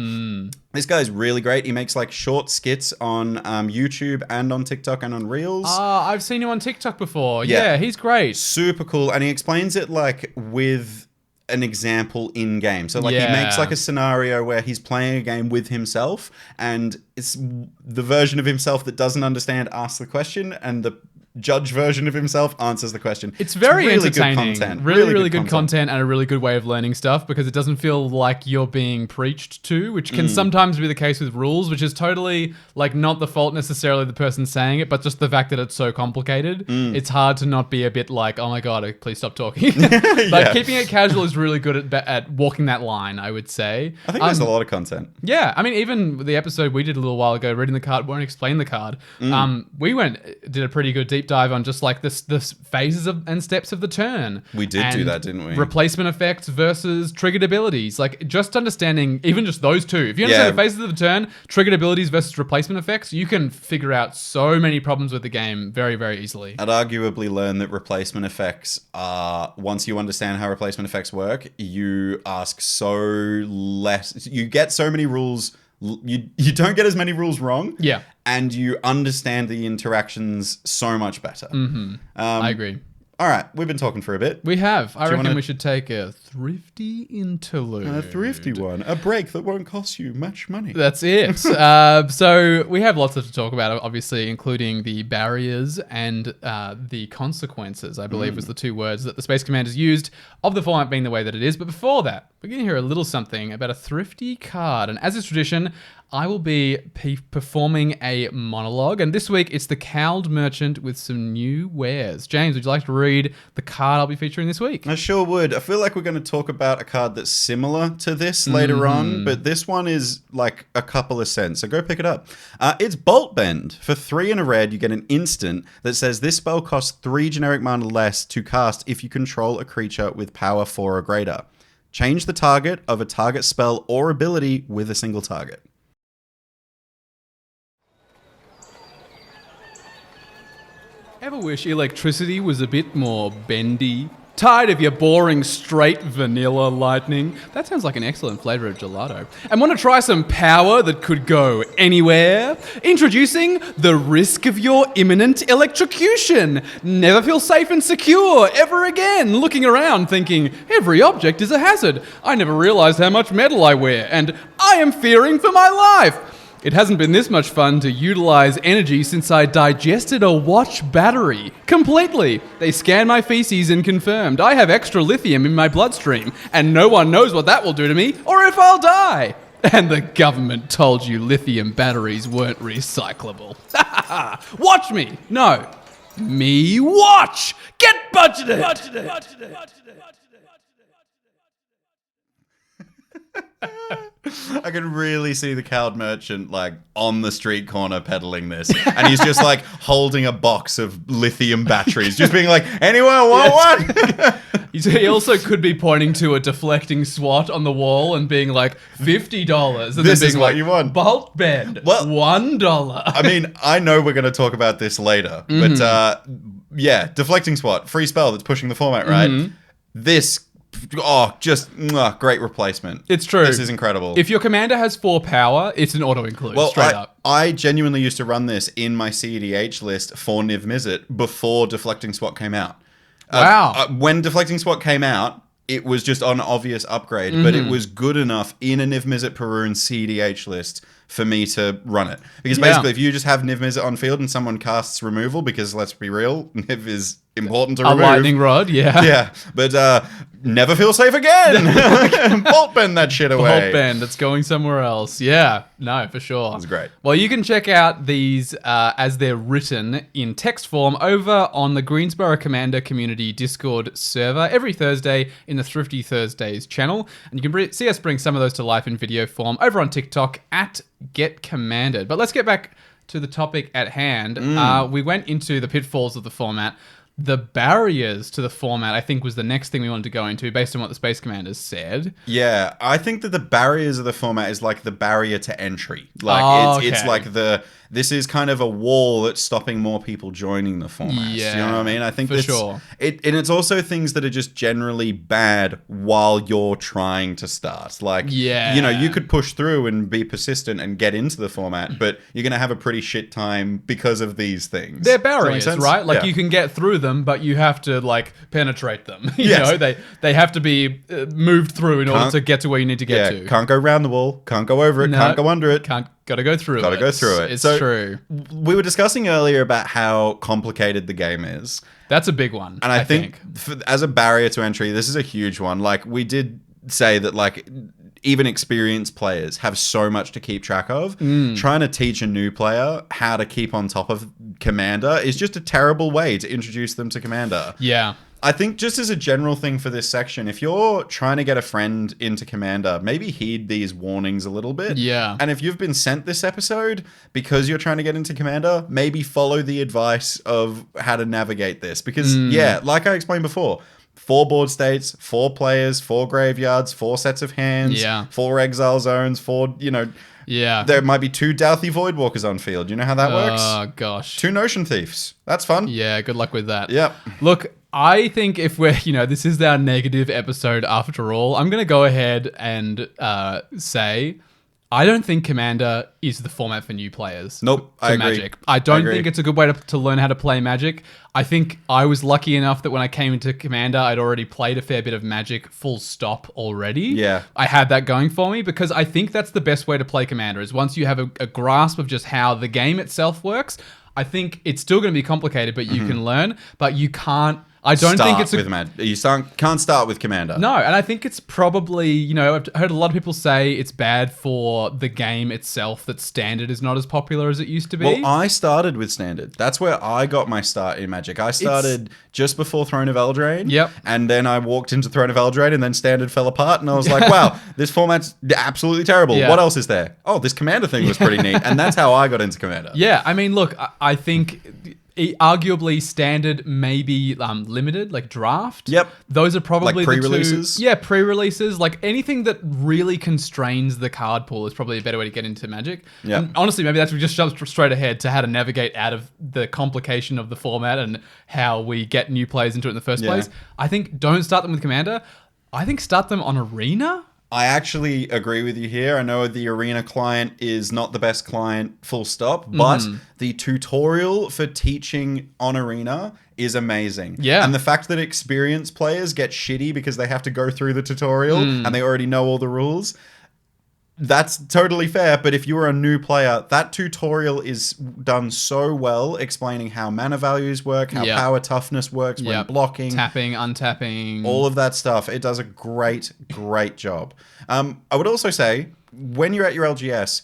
This guy's really great. He makes like short skits on YouTube and on TikTok and on Reels. I've seen him on TikTok before. Yeah, he's great. Super cool. And he explains it like with an example in game. So like he makes like a scenario where he's playing a game with himself and it's the version of himself that doesn't understand asks the question and the judge version of himself answers the question. It's very really entertaining. Good content. Really good content and a really good way of learning stuff because it doesn't feel like you're being preached to, which can sometimes be the case with rules, which is totally like not the fault necessarily of the person saying it, but just the fact that it's so complicated. It's hard to not be a bit like, oh my God, please stop talking. But Keeping It Casual is really good at walking that line, I would say. I think there's a lot of content. Yeah. I mean, even the episode we did a little while ago, Reading the Card, Won't Explain the Card, we did a pretty good deep dive on just like this phases and steps of the turn. We did do that, didn't we? Replacement effects versus triggered abilities. Like just understanding even just those two. If you understand the phases of the turn, triggered abilities versus replacement effects, you can figure out so many problems with the game very, very easily. I'd arguably learn that replacement effects are, once you understand how replacement effects work, you get so many rules. You don't get as many rules wrong. Yeah. And you understand the interactions so much better. I agree. All right, we've been talking for a bit. We have. I reckon we should take a thrifty interlude. A thrifty one. A break that won't cost you much money. That's it. So we have lots to talk about, obviously, including the barriers and the consequences, I believe was the two words that the Space Commanders used, of the format being the way that it is. But before that, we're going to hear a little something about a thrifty card. And as is tradition, I will be performing a monologue. And this week, it's the Cowled Merchant with some new wares. James, would you like to read the card I'll be featuring this week? I sure would. I feel like we're going to talk about a card that's similar to this later on, but this one is like a couple of cents, so go pick it up. It's Bolt Bend. For 3 and a red, you get an instant that says this spell costs 3 generic mana less to cast if you control a creature with power 4 or greater. Change the target of a target spell or ability with a single target. Ever wish electricity was a bit more bendy? Tired of your boring straight vanilla lightning? That sounds like an excellent flavour of gelato. And want to try some power that could go anywhere? Introducing the risk of your imminent electrocution. Never feel safe and secure ever again. Looking around thinking, every object is a hazard. I never realised how much metal I wear and I am fearing for my life. It hasn't been this much fun to utilize energy since I digested a watch battery. Completely. They scanned my feces and confirmed I have extra lithium in my bloodstream, and no one knows what that will do to me or if I'll die. And the government told you lithium batteries weren't recyclable. Watch me. No. Me watch. Get budgeted. I can really see the Cowled Merchant like on the street corner peddling this, and he's just like holding a box of lithium batteries, just being like, anyone want one? He also could be pointing to a deflecting SWAT on the wall and being like $50, and this then is being what like, you want. Bolt Bend, well, $1. I mean, I know we're going to talk about this later, but yeah, deflecting SWAT, free spell that's pushing the format, right? This. Oh, just great replacement. It's true. This is incredible. If your commander has 4 power, it's an auto-include, straight up. I genuinely used to run this in my CEDH list for Niv Mizzet before Deflecting SWAT came out. Wow. When Deflecting Spot came out, it was just an obvious upgrade, but it was good enough in a Niv Mizzet Perun CDH list for me to run it. Because basically, if you just have Niv Mizzet on field and someone casts removal, because let's be real, Niv is important to remove. A lightning rod, yeah. Yeah, but never feel safe again. Bolt bend that shit away. Bolt bend, it's going somewhere else. Yeah, no, for sure. That's great. Well, you can check out these as they're written in text form over on the Greensboro Commander Community Discord server every Thursday in the Thrifty Thursdays channel. And you can see us bring some of those to life in video form over on TikTok at Get Commanded. But let's get back to the topic at hand. We went into the pitfalls of the format. The barriers to the format, I think, was the next thing we wanted to go into based on what the Space Commanders said. Yeah, I think that the barriers of the format is like the barrier to entry. Like it's like this is kind of a wall that's stopping more people joining the format. Yeah, you know what I mean? I think for sure. And it's also things that are just generally bad while you're trying to start. Like, you could push through and be persistent and get into the format, but you're going to have a pretty shit time because of these things. They're barriers, right? Like you can get through them, but you have to like penetrate them. You know, they have to be moved through in order to get to where you need to get to. Can't go around the wall, can't go over it, can't go under it. Gotta go through it. Gotta go through it. It's true. We were discussing earlier about how complicated the game is. That's a big one. And I think as a barrier to entry, this is a huge one. Like we did say that like even experienced players have so much to keep track of. Trying to teach a new player how to keep on top of Commander is just a terrible way to introduce them to Commander. Yeah. I think just as a general thing for this section, if you're trying to get a friend into Commander, maybe heed these warnings a little bit. Yeah. And if you've been sent this episode because you're trying to get into Commander, maybe follow the advice of how to navigate this. Because, like I explained before, 4 board states, 4 players, 4 graveyards, 4 sets of hands, 4 exile zones, 4, there might be 2 Douthie Voidwalkers on field. You know how that works? Oh, gosh. 2 Notion Thieves. That's fun. Yeah, good luck with that. Yep. Look, I think if we're, this is our negative episode after all, I'm going to go ahead and say I don't think Commander is the format for new players. Nope, I agree. Magic. I don't think it's a good way to learn how to play Magic. I think I was lucky enough that when I came into Commander, I'd already played a fair bit of Magic full stop already. Yeah. I had that going for me because I think that's the best way to play Commander is once you have a grasp of just how the game itself works. I think it's still going to be complicated, but you can learn, but you can't. I don't think it's you can't start with Commander. No, and I think it's probably, I've heard a lot of people say it's bad for the game itself that Standard is not as popular as it used to be. Well, I started with Standard. That's where I got my start in Magic. I started just before Throne of Eldraine. Yep. And then I walked into Throne of Eldraine and then Standard fell apart and I was like, wow, this format's absolutely terrible. Yeah. What else is there? Oh, this Commander thing was pretty neat. And that's how I got into Commander. Yeah, I mean, look, I think arguably Standard may be limited, like Draft. Yep. Those are probably like pre-releases. The 2. Yeah, pre-releases. Like anything that really constrains the card pool is probably a better way to get into Magic. Yeah. And honestly, maybe that's we just jumped straight ahead to how to navigate out of the complication of the format and how we get new players into it in the first place. I think don't start them with Commander. I think start them on Arena. I actually agree with you here. I know the Arena client is not the best client, full stop, but the tutorial for teaching on Arena is amazing. Yeah. And the fact that experienced players get shitty because they have to go through the tutorial and they already know all the rules, that's totally fair. But if you're a new player, that tutorial is done so well, explaining how mana values work, how power toughness works when blocking. Tapping, untapping. All of that stuff. It does a great, great job. I would also say, when you're at your LGS,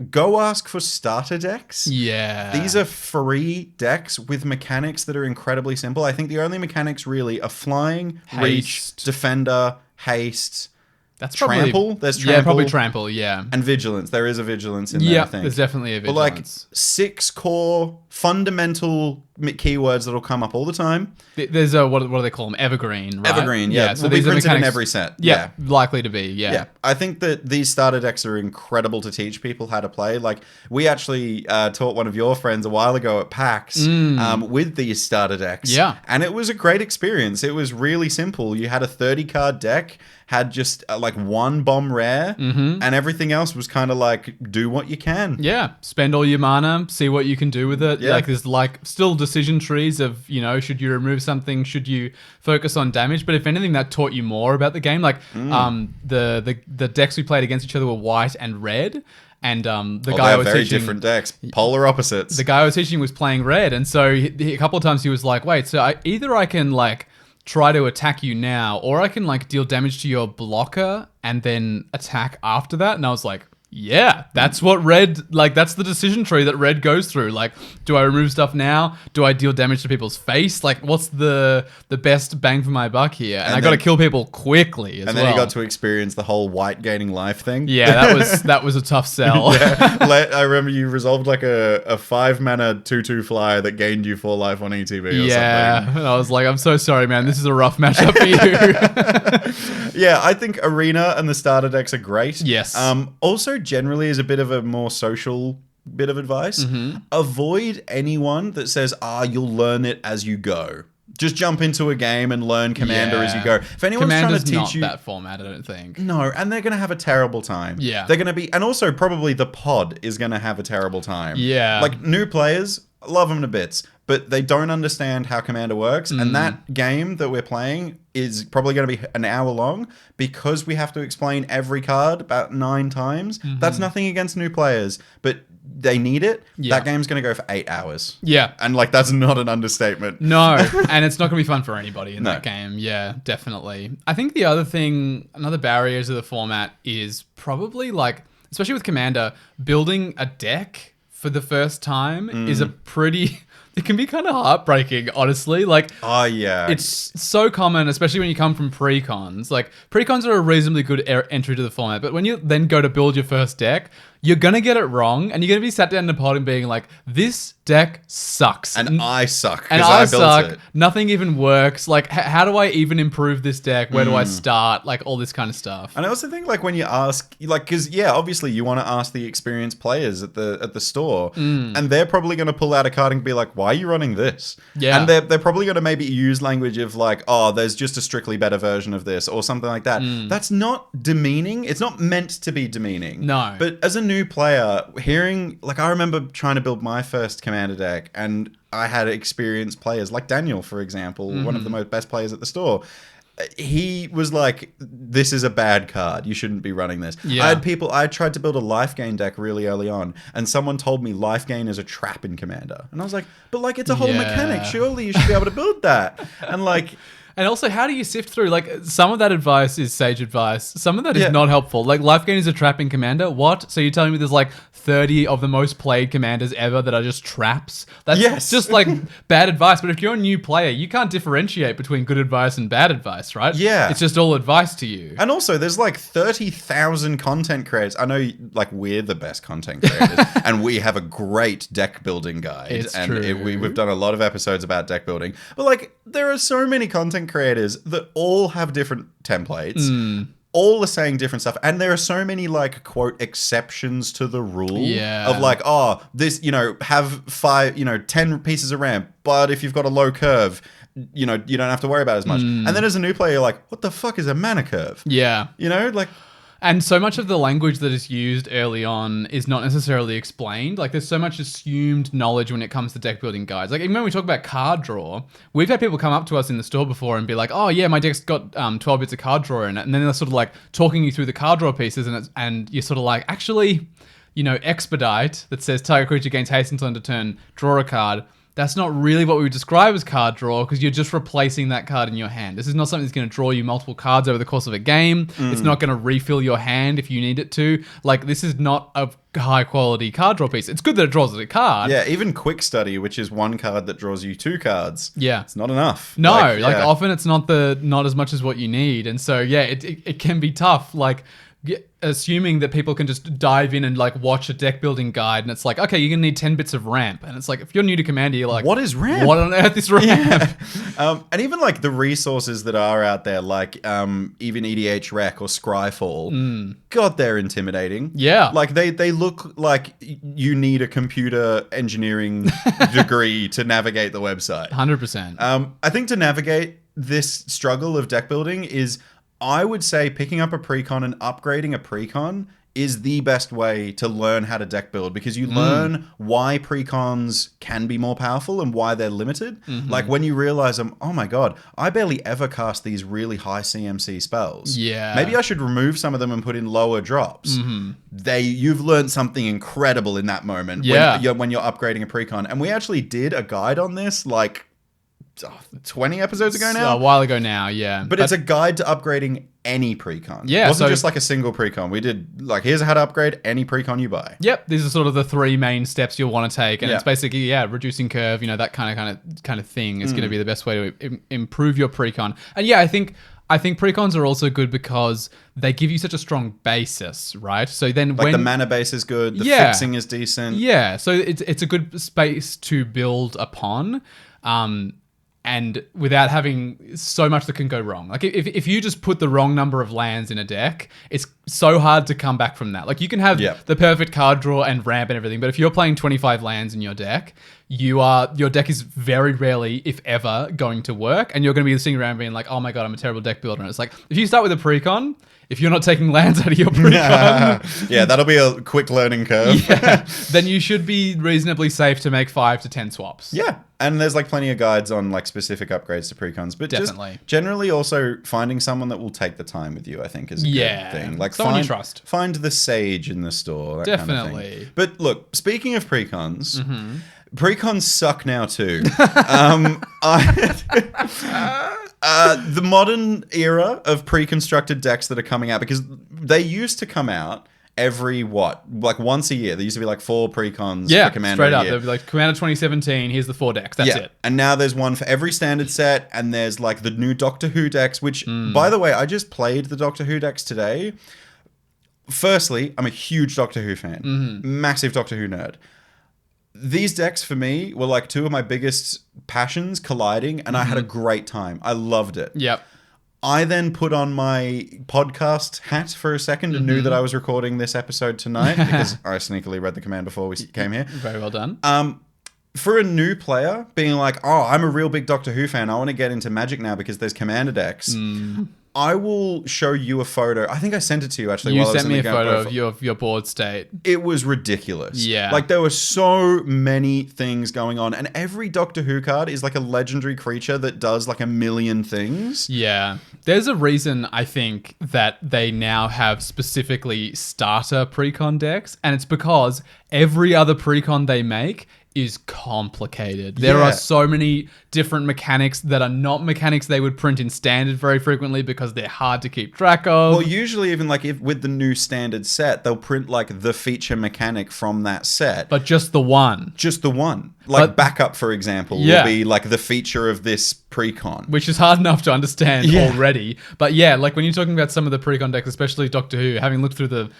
go ask for starter decks. Yeah. These are free decks with mechanics that are incredibly simple. I think the only mechanics really are flying, reach, defender, haste. That's trample. Probably, there's trample. Yeah, probably trample, yeah. And vigilance. There is a vigilance in there, I think. There's definitely a vigilance. But like 6 core fundamental keywords that'll come up all the time. There's a, what do they call them? Evergreen, right? Evergreen, yeah. So will these be are printed mechanics, in every set. Yeah, likely to be, Yeah, I think that these starter decks are incredible to teach people how to play. Like, we actually taught one of your friends a while ago at PAX with these starter decks. Yeah. And it was a great experience. It was really simple. You had a 30-card deck, had just like 1 bomb rare, and everything else was kind of like, do what you can. Yeah, spend all your mana, see what you can do with it. Yeah. Like there's like still decision trees of, you know, should you remove something? Should you focus on damage? But if anything, that taught you more about the game. Like the decks we played against each other were white and red. And the guy I was very teaching, different decks, polar opposites. the guy I was teaching was playing red, and so a couple of times he was like, "Wait, so either I can like try to attack you now, or I can like deal damage to your blocker and then attack after that." And I was like, "Yeah, that's what red like. That's the decision tree that red goes through. Like, do I remove stuff now? Do I deal damage to people's face? Like, what's the best bang for my buck here? And I got to kill people quickly as well." And then you got to experience the whole white gaining life thing. Yeah, that was a tough sell. I remember you resolved like a 5-mana 2/2 flyer that gained you 4 life on ETB or something. And I was like, I'm so sorry, man. This is a rough matchup for you. Yeah, I think Arena and the starter decks are great. Yes. Also, generally, is a bit of a more social bit of advice. Avoid anyone that says, you'll learn it as you go. Just jump into a game and learn Commander as you go. If anyone's Commander's trying to not teach you that format, I don't think. No, and they're going to have a terrible time. Yeah. They're going to be, and also probably the pod is going to have a terrible time. Yeah. Like new players, love them to bits, but they don't understand how Commander works. And that game that we're playing is probably going to be an hour long because we have to explain every card about 9 times. That's nothing against new players, but they need it. Yeah. That game's going to go for 8 hours. Yeah. And like, that's not an understatement. No, and it's not going to be fun for anybody in that game. Yeah, definitely. I think the other thing, another barrier to the format is probably like, especially with Commander, building a deck for the first time is a pretty... It can be kind of heartbreaking, honestly. Like, Oh, yeah. it's so common, especially when you come from precons. Like, precons are a reasonably good entry to the format, but when you then go to build your first deck, you're going to get it wrong, and you're going to be sat down in a pod and being like, this deck sucks. And I suck. And I I built suck. it. Nothing even works. Like, how do I even improve this deck? Where do I start? Like, all this kind of stuff. And I also think like when you ask, like, because yeah, obviously you want to ask the experienced players at the store, and they're probably going to pull out a card and be like, "Why are you running this?" Yeah. And they're probably going to maybe use language of like, "Oh, there's just a strictly better version of this" or something like that. That's not demeaning. It's not meant to be demeaning. No. But as a new player, hearing like I remember trying to build my first Commander deck, and I had experienced players like Daniel, for example, one of the best players at the store. He was like, "This is a bad card. You shouldn't be running this." Yeah. I tried to build a life gain deck really early on, and someone told me life gain is a trap in Commander. And I was like, but like, it's a whole mechanic. Surely you should be able to build that. And like... And also, how do you sift through? Like, some of that advice is sage advice. Some of that is not helpful. Like, life gain is a trap in Commander. What? So you're telling me there's like 30 of the most played commanders ever that are just traps? That's just like bad advice. But if you're a new player, you can't differentiate between good advice and bad advice, right? Yeah. It's just all advice to you. And also, there's like 30,000 content creators. I know, like, we're the best content creators, and we have a great deck building guide. It's and true. We've done a lot of episodes about deck building. But like, there are so many content creators that all have different templates. All are saying different stuff, and there are so many like quote exceptions to the rule of like, oh, this, you know, have 10 pieces of ramp, but if you've got a low curve, you know, you don't have to worry about as much. And then as a new player, you're like, what the fuck is a mana curve? Yeah. You know, like... And so much of the language that is used early on is not necessarily explained. Like, there's so much assumed knowledge when it comes to deck building guides. Like, even when we talk about card draw, we've had people come up to us in the store before and be like, "Oh yeah, my deck's got 12 bits of card draw in it," and then they're sort of like talking you through the card draw pieces, and you're sort of like, actually, you know, expedite that says target creature gains haste until end of turn, draw a card. That's not really what we would describe as card draw, because you're just replacing that card in your hand. This is not something that's going to draw you multiple cards over the course of a game. It's not going to refill your hand if you need it to. Like, this is not a high quality card draw piece. It's good that it draws a card. Yeah, even Quick Study, which is one card that draws you 2 cards. Yeah. It's not enough. No, often it's not as much as what you need. And so, yeah, it can be tough. Like, assuming that people can just dive in and like watch a deck building guide, and it's like, okay, you're gonna need 10 bits of ramp, and it's like, if you're new to Commander, you're like, what is ramp? What on earth is ramp? Yeah. And even like the resources that are out there, like even EDH Rec or Scryfall, God, they're intimidating. Yeah. Like they look like you need a computer engineering degree to navigate the website. 100%. I think to navigate this struggle of deck building is, I would say, picking up a precon and upgrading a precon is the best way to learn how to deck build, because you learn why precons can be more powerful and why they're limited. Like when you realize, oh my god, I barely ever cast these really high CMC spells. Yeah. Maybe I should remove some of them and put in lower drops. You've learned something incredible in that moment when you're upgrading a precon. And we actually did a guide on this, like 20 episodes ago now? A while ago now, yeah. But it's a guide to upgrading any precon. Yeah. It wasn't just like a single precon. We did like, here's how to upgrade any precon you buy. Yep. These are sort of the three main steps you'll want to take. And it's basically, reducing curve, that kind of thing is going to be the best way to improve your precon. And yeah, I think precons are also good because they give you such a strong basis, right? So then like the mana base is good, the fixing is decent. Yeah. So it's a good space to build upon. And without having so much that can go wrong. Like if you just put the wrong number of lands in a deck, it's so hard to come back from that. Like you can have the perfect card draw and ramp and everything, but if you're playing 25 lands in your deck, your deck is very rarely, if ever, going to work, and you're going to be sitting around being like, oh my god, I'm a terrible deck builder. And it's like, if you start with a precon, if you're not taking lands out of your precon... yeah, that'll be a quick learning curve. Then you should be reasonably safe to make 5 to 10 swaps. Yeah, and there's like plenty of guides on like specific upgrades to precons, but definitely. Just generally also finding someone that will take the time with you, I think, is a good thing. Like someone you trust. Find the sage in the store. That Definitely. Kind of thing. But look, speaking of precons... Precons suck now too. The modern era of pre-constructed decks that are coming out, because they used to come out every like once a year. There used to be like 4 precons for Commander straight a up. year. There'd be like Commander 2017, here's the 4 decks. That's it. And now there's one for every standard set, and there's like the new Doctor Who decks, which by the way, I just played the Doctor Who decks today. Firstly, I'm a huge Doctor Who fan. Massive Doctor Who nerd. These decks for me were like 2 of my biggest passions colliding, and I had a great time. I loved it. Yep. I then put on my podcast hat for a second and knew that I was recording this episode tonight because I sneakily read the command before we came here. Very well done. For a new player, being like, oh, I'm a real big Doctor Who fan. I want to get into Magic now because there's Commander decks. I will show you a photo. I think I sent it to you actually. You while sent me a photo of your board state. It was ridiculous. Yeah. Like there were so many things going on, and every Doctor Who card is like a legendary creature that does like a million things. Yeah. There's a reason I think that they now have specifically starter precon decks, and it's because every other precon they make is complicated. There are so many different mechanics that are not mechanics they would print in standard very frequently because they're hard to keep track of. Well, usually even like if with the new standard set, they'll print like the feature mechanic from that set. But just the one. Just the one. Like backup, for example, will be like the feature of this precon. Which is hard enough to understand already. But yeah, like when you're talking about some of the precon decks, especially Doctor Who, having looked through the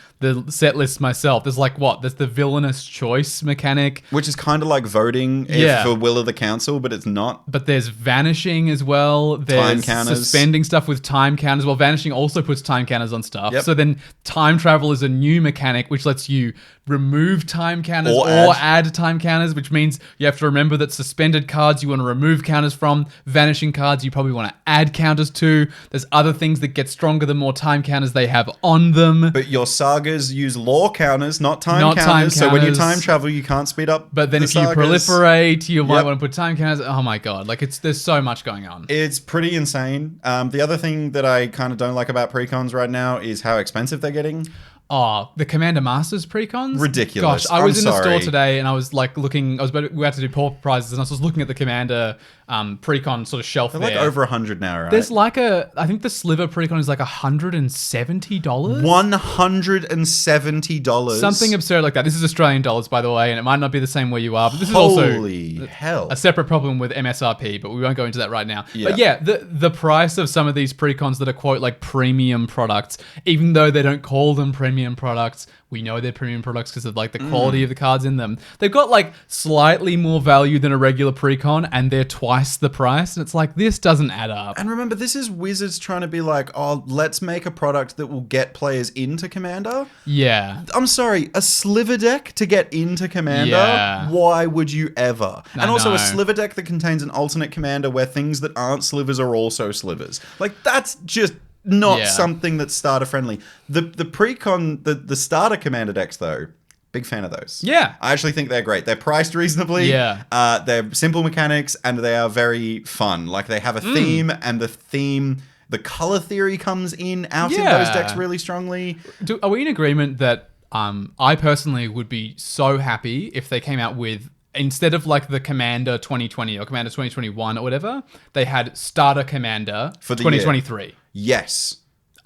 set list myself, there's like there's the villainous choice mechanic. Which is kind of like voting for will of the council, but it's not. But there's vanishing as well. There's time counters. Suspending stuff with time counters. Well, vanishing also puts time counters on stuff. So then time travel is a new mechanic which lets you remove time counters or add time counters, which means you have to remember that suspended cards you want to remove counters from, vanishing cards you probably want to add counters to. There's other things that get stronger the more time counters they have on them. But your sagas use law counters, not time counters. So when you time travel, you can't speed up. But then if you proliferate, you might want to put time counters. Oh my god, like there's so much going on. It's pretty insane. The other thing that I kind of don't like about precons right now is how expensive they're getting. Oh, the Commander Masters precons? Ridiculous. Gosh, I was in the store today and I was like looking, we had to do paw prizes and I was just looking at the Commander precon sort of shelf They're there. like over 100 now, right? There's like I think the Sliver precon is like $170. $170. Something absurd like that. This is Australian dollars, by the way, and it might not be the same where you are, but this is Holy also hell. a separate problem with MSRP, but we won't go into that right now. But yeah, the price of some of these precons that are quote like premium products, even though they don't call them premium products, we know they're premium products because of like the quality of the cards in them. They've got like slightly more value than a regular precon and they're twice the price. And it's like, this doesn't add up. And remember, this is Wizards trying to be like, oh, let's make a product that will get players into Commander. Yeah. I'm sorry, a Sliver deck to get into Commander? Yeah. Why would you ever? And also know. a Sliver deck that contains an alternate Commander where things that aren't slivers are also slivers. Like, that's just not something that's starter friendly. The precon, the starter commander decks though, big fan of those. Yeah. I actually think they're great. They're priced reasonably. Yeah. They're simple mechanics and they are very fun. Like they have a theme, and the color theory comes out in those decks really strongly. Are we in agreement that I personally would be so happy if they came out with, instead of like the Commander 2020 or Commander 2021 or whatever, they had Starter Commander for 2023. Yes.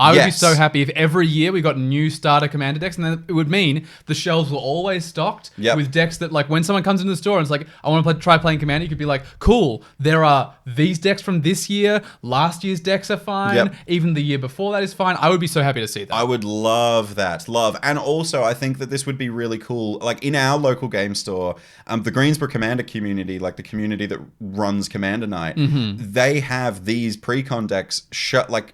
I would be so happy if every year we got new starter commander decks, and then it would mean the shelves were always stocked with decks that, like, when someone comes into the store and it's like, I want to try playing commander, you could be like, cool, there are these decks from this year, last year's decks are fine, even the year before that is fine. I would be so happy to see that. I would love that. And also, I think that this would be really cool. Like, in our local game store, the Greensboro Commander community, like the community that runs Commander Night, they have these precon decks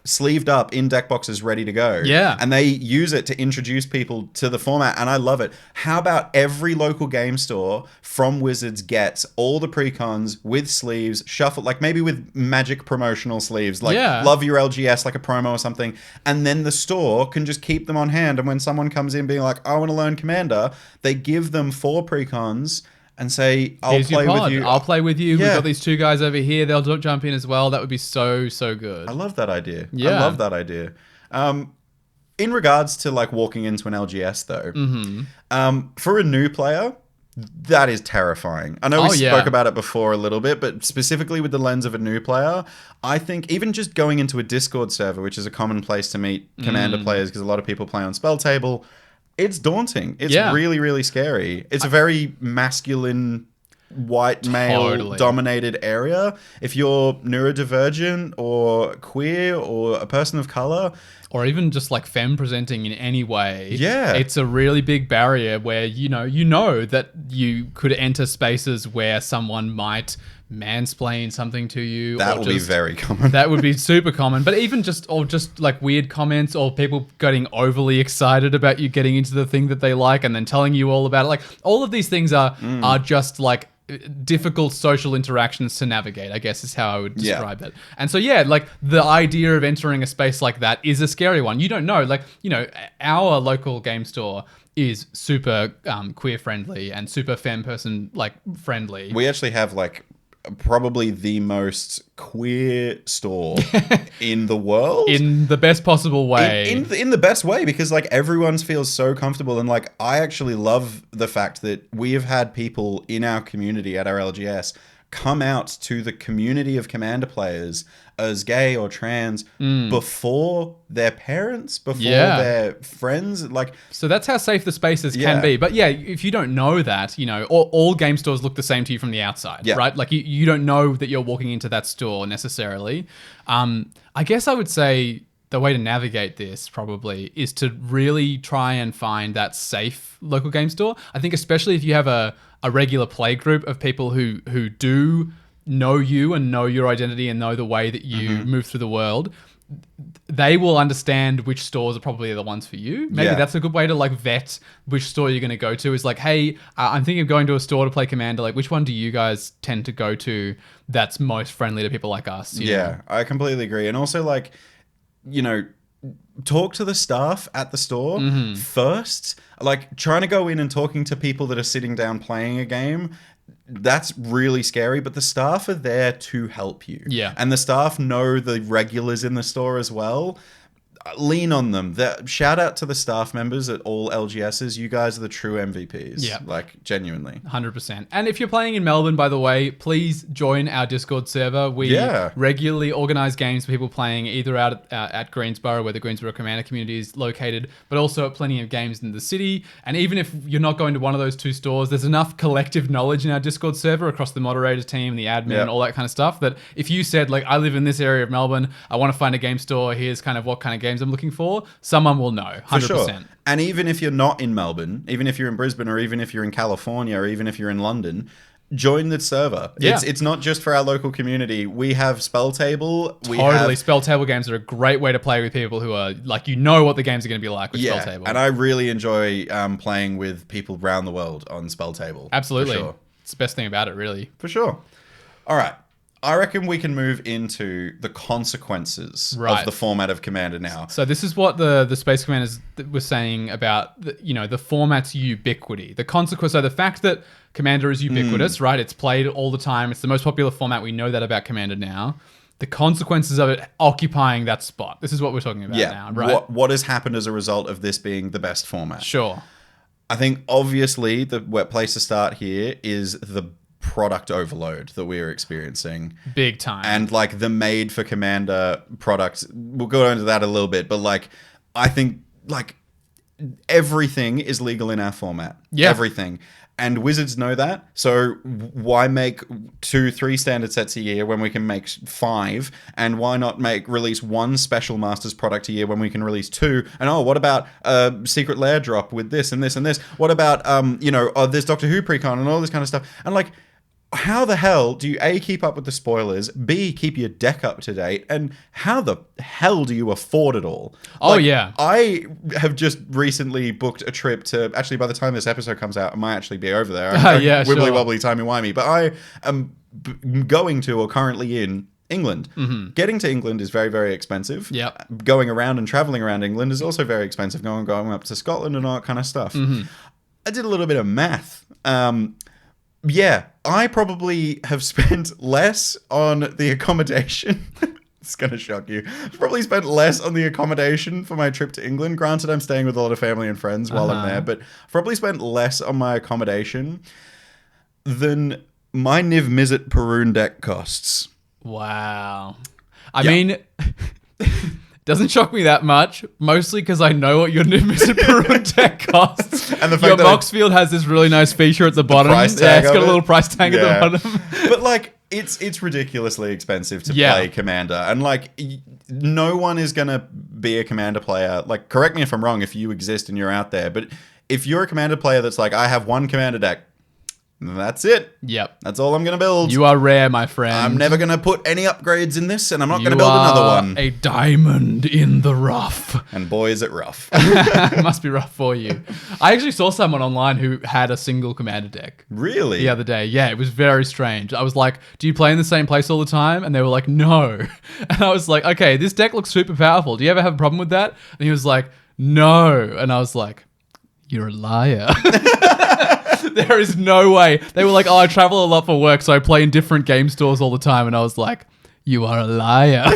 sleeved up in deck boxes ready to go. Yeah. And they use it to introduce people to the format, and I love it. How about every local game store from Wizards gets all the precons with sleeves, shuffled, like maybe with magic promotional sleeves, like love your LGS, like a promo or something, and then the store can just keep them on hand, and when someone comes in being like, I want to learn Commander, they give them 4 precons and say, I'll play with you. I'll play with you. We've got these 2 guys over here. They'll jump in as well. That would be so, so good. I love that idea. I love that idea. In regards to like walking into an LGS though, for a new player, that is terrifying. I know we spoke about it before a little bit, but specifically with the lens of a new player, I think even just going into a Discord server, which is a common place to meet Commander players because a lot of people play on Spell Table, it's daunting. It's really, really scary. It's a very masculine, white male dominated area. If you're neurodivergent or queer or a person of color, or even just like femme presenting in any way, it's a really big barrier where you know that you could enter spaces where someone might mansplain something to you. That will be very common. That would be super common. But even just like weird comments or people getting overly excited about you getting into the thing that they like and then telling you all about it. Like, all of these things are just like difficult social interactions to navigate, I guess is how I would describe it. And so like the idea of entering a space like that is a scary one. You don't know, like, our local game store is super queer friendly and super femme person like friendly. We actually have like probably the most queer store in the world, in the best possible way, in the best way, because like everyone feels so comfortable. And like I actually love the fact that we have had people in our community at our LGS come out to the community of Commander players as gay or trans before their parents, before their friends. Like, so that's how safe the spaces can be. But if you don't know that, all game stores look the same to you from the outside, right? Like you don't know that you're walking into that store necessarily. I guess I would say the way to navigate this probably is to really try and find that safe local game store. I think especially if you have a regular play group of people who do know you and know your identity and know the way that you move through the world, they will understand which stores are probably the ones for you. Maybe that's a good way to like vet which store you're going to go to. Is like, hey, I'm thinking of going to a store to play Commander. Like, which one do you guys tend to go to that's most friendly to people like us? You know? I completely agree. And also, like, talk to the staff at the store first. Like, trying to go in and talking to people that are sitting down playing a game, that's really scary, but the staff are there to help you. And the staff know the regulars in the store as well. Lean on them. Shout out to the staff members at all LGSs. You guys are the true MVPs. Like, genuinely. 100%. And if you're playing in Melbourne, by the way, please join our Discord server. We regularly organize games for people playing either out at Greensboro, where the Greensboro Commander community is located, but also at plenty of games in the city. And even if you're not going to one of those 2 stores, there's enough collective knowledge in our Discord server across the moderator team, the admin, and all that kind of stuff, that if you said, like, I live in this area of Melbourne, I want to find a game store, here's kind of what kind of games I'm looking for, someone will know, 100%. For sure. And even if you're not in Melbourne, even if you're in Brisbane, or even if you're in California, or even if you're in London, join the server. It's not just for our local community. We have Spell Table. Spell Table games are a great way to play with people who are like, what the games are going to be like with Spell Table. And I really enjoy playing with people around the world on Spell Table. Absolutely. It's the best thing about it, really. For sure. All right. I reckon we can move into the consequences Right. of the format of Commander now. So this is what the Space Commanders were saying about the format's ubiquity. The consequence, so the fact that Commander is ubiquitous, right? It's played all the time. It's the most popular format. We know that about Commander now. The consequences of it occupying that spot. This is what we're talking about now, right? What has happened as a result of this being the best format? Sure. I think obviously the place to start here is the product overload that we're experiencing. Big time. And like the made for Commander products. We'll go into that a little bit, but like I think like everything is legal in our format. Yeah. Everything. And Wizards know that. So why make 2-3 standard sets a year when we can make 5? And why not release 1 special Masters product a year when we can release 2? And what about a secret lair drop with this and this and this? What about there's Doctor Who precon and all this kind of stuff? And like, how the hell do you A, keep up with the spoilers, B, keep your deck up to date, and how the hell do you afford it all? Yeah. I have just recently booked a trip to, actually by the time this episode comes out, I might actually be over there. Yeah, Wibbly sure. wobbly, timey-wimey. But I am going to, or currently in, England. Mm-hmm. Getting to England is very, very expensive. Yep. Going around and traveling around England is also very expensive, going up to Scotland and all that kind of stuff. Mm-hmm. I did a little bit of math. Yeah, I probably have spent less on the accommodation. It's going to shock you. I've probably spent less on the accommodation for my trip to England. Granted, I'm staying with a lot of family and friends while I'm there, but I've probably spent less on my accommodation than my Niv Mizzet Perun deck costs. Wow. I mean, doesn't shock me that much, mostly because I know what your Niv Mizzet Perun deck costs. And the fact your that box field has this really nice feature at the bottom. price tag it's got of a little it. price tag at the bottom. But like, it's ridiculously expensive to play Commander. And like, no one is going to be a Commander player. Like, correct me if I'm wrong if you exist and you're out there. But if you're a Commander player that's like, I have 1 Commander deck, that's it. Yep. That's all I'm going to build. You are rare, my friend. I'm never going to put any upgrades in this, and I'm not going to build another one. A diamond in the rough. And boy, is it rough. It must be rough for you. I actually saw someone online who had a single Commander deck Really? the other day. Yeah, it was very strange. I was like, do you play in the same place all the time? And they were like, no. And I was like, okay, this deck looks super powerful. Do you ever have a problem with that? And he was like, no. And I was like, you're a liar. There is no way. They were like, I travel a lot for work, so I play in different game stores all the time. And I was like, you are a liar.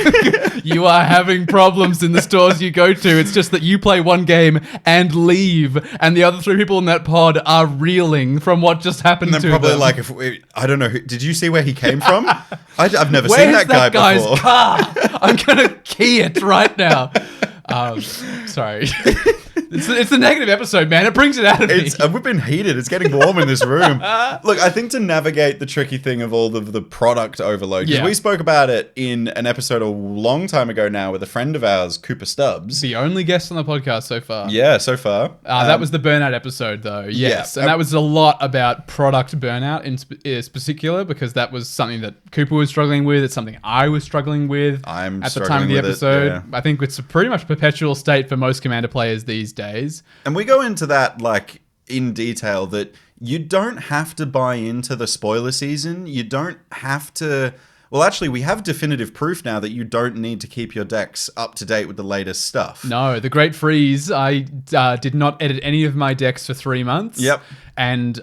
You are having problems in the stores you go to. It's just that you play one game and leave, and the other 3 people in that pod are reeling from what just happened And to then probably them. like, I don't know, did you see where he came from? I've never Where's seen that guy guy's before. car? I'm going to key it right now. Sorry. It's a negative episode, man. It brings it out of me. We've been heated. It's getting warm in this room. Look, I think to navigate the tricky thing of all of the product overload, because we spoke about it in an episode a long time ago now with a friend of ours, Cooper Stubbs. The only guest on the podcast so far. Yeah, so far. That was the burnout episode, though. Yes. Yeah. And that was a lot about product burnout in particular, because that was something that Cooper was struggling with. It's something I was struggling with I'm at the time of the struggling with it, episode. yeah. I think it's a pretty much perpetual state for most Commander players these days. And we go into that like in detail that you don't have to buy into the spoiler season. You don't have to. Well, actually, we have definitive proof now that you don't need to keep your decks up to date with the latest stuff. No, the Great Freeze, I did not edit any of my decks for 3 months. Yep. And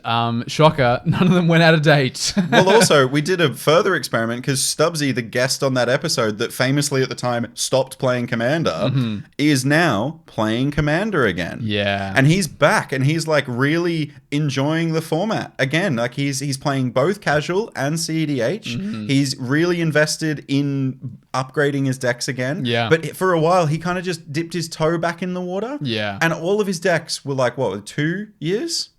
shocker, none of them went out of date. Well, also, we did a further experiment because Stubbsy, the guest on that episode that famously at the time stopped playing Commander, is now playing Commander again. Yeah. And he's back and he's like really enjoying the format again. Like he's playing both casual and CEDH. He's really invested in upgrading his decks again. Yeah. But for a while, he kind of just dipped his toe back in the water. Yeah. And all of his decks were like, what, 2 years?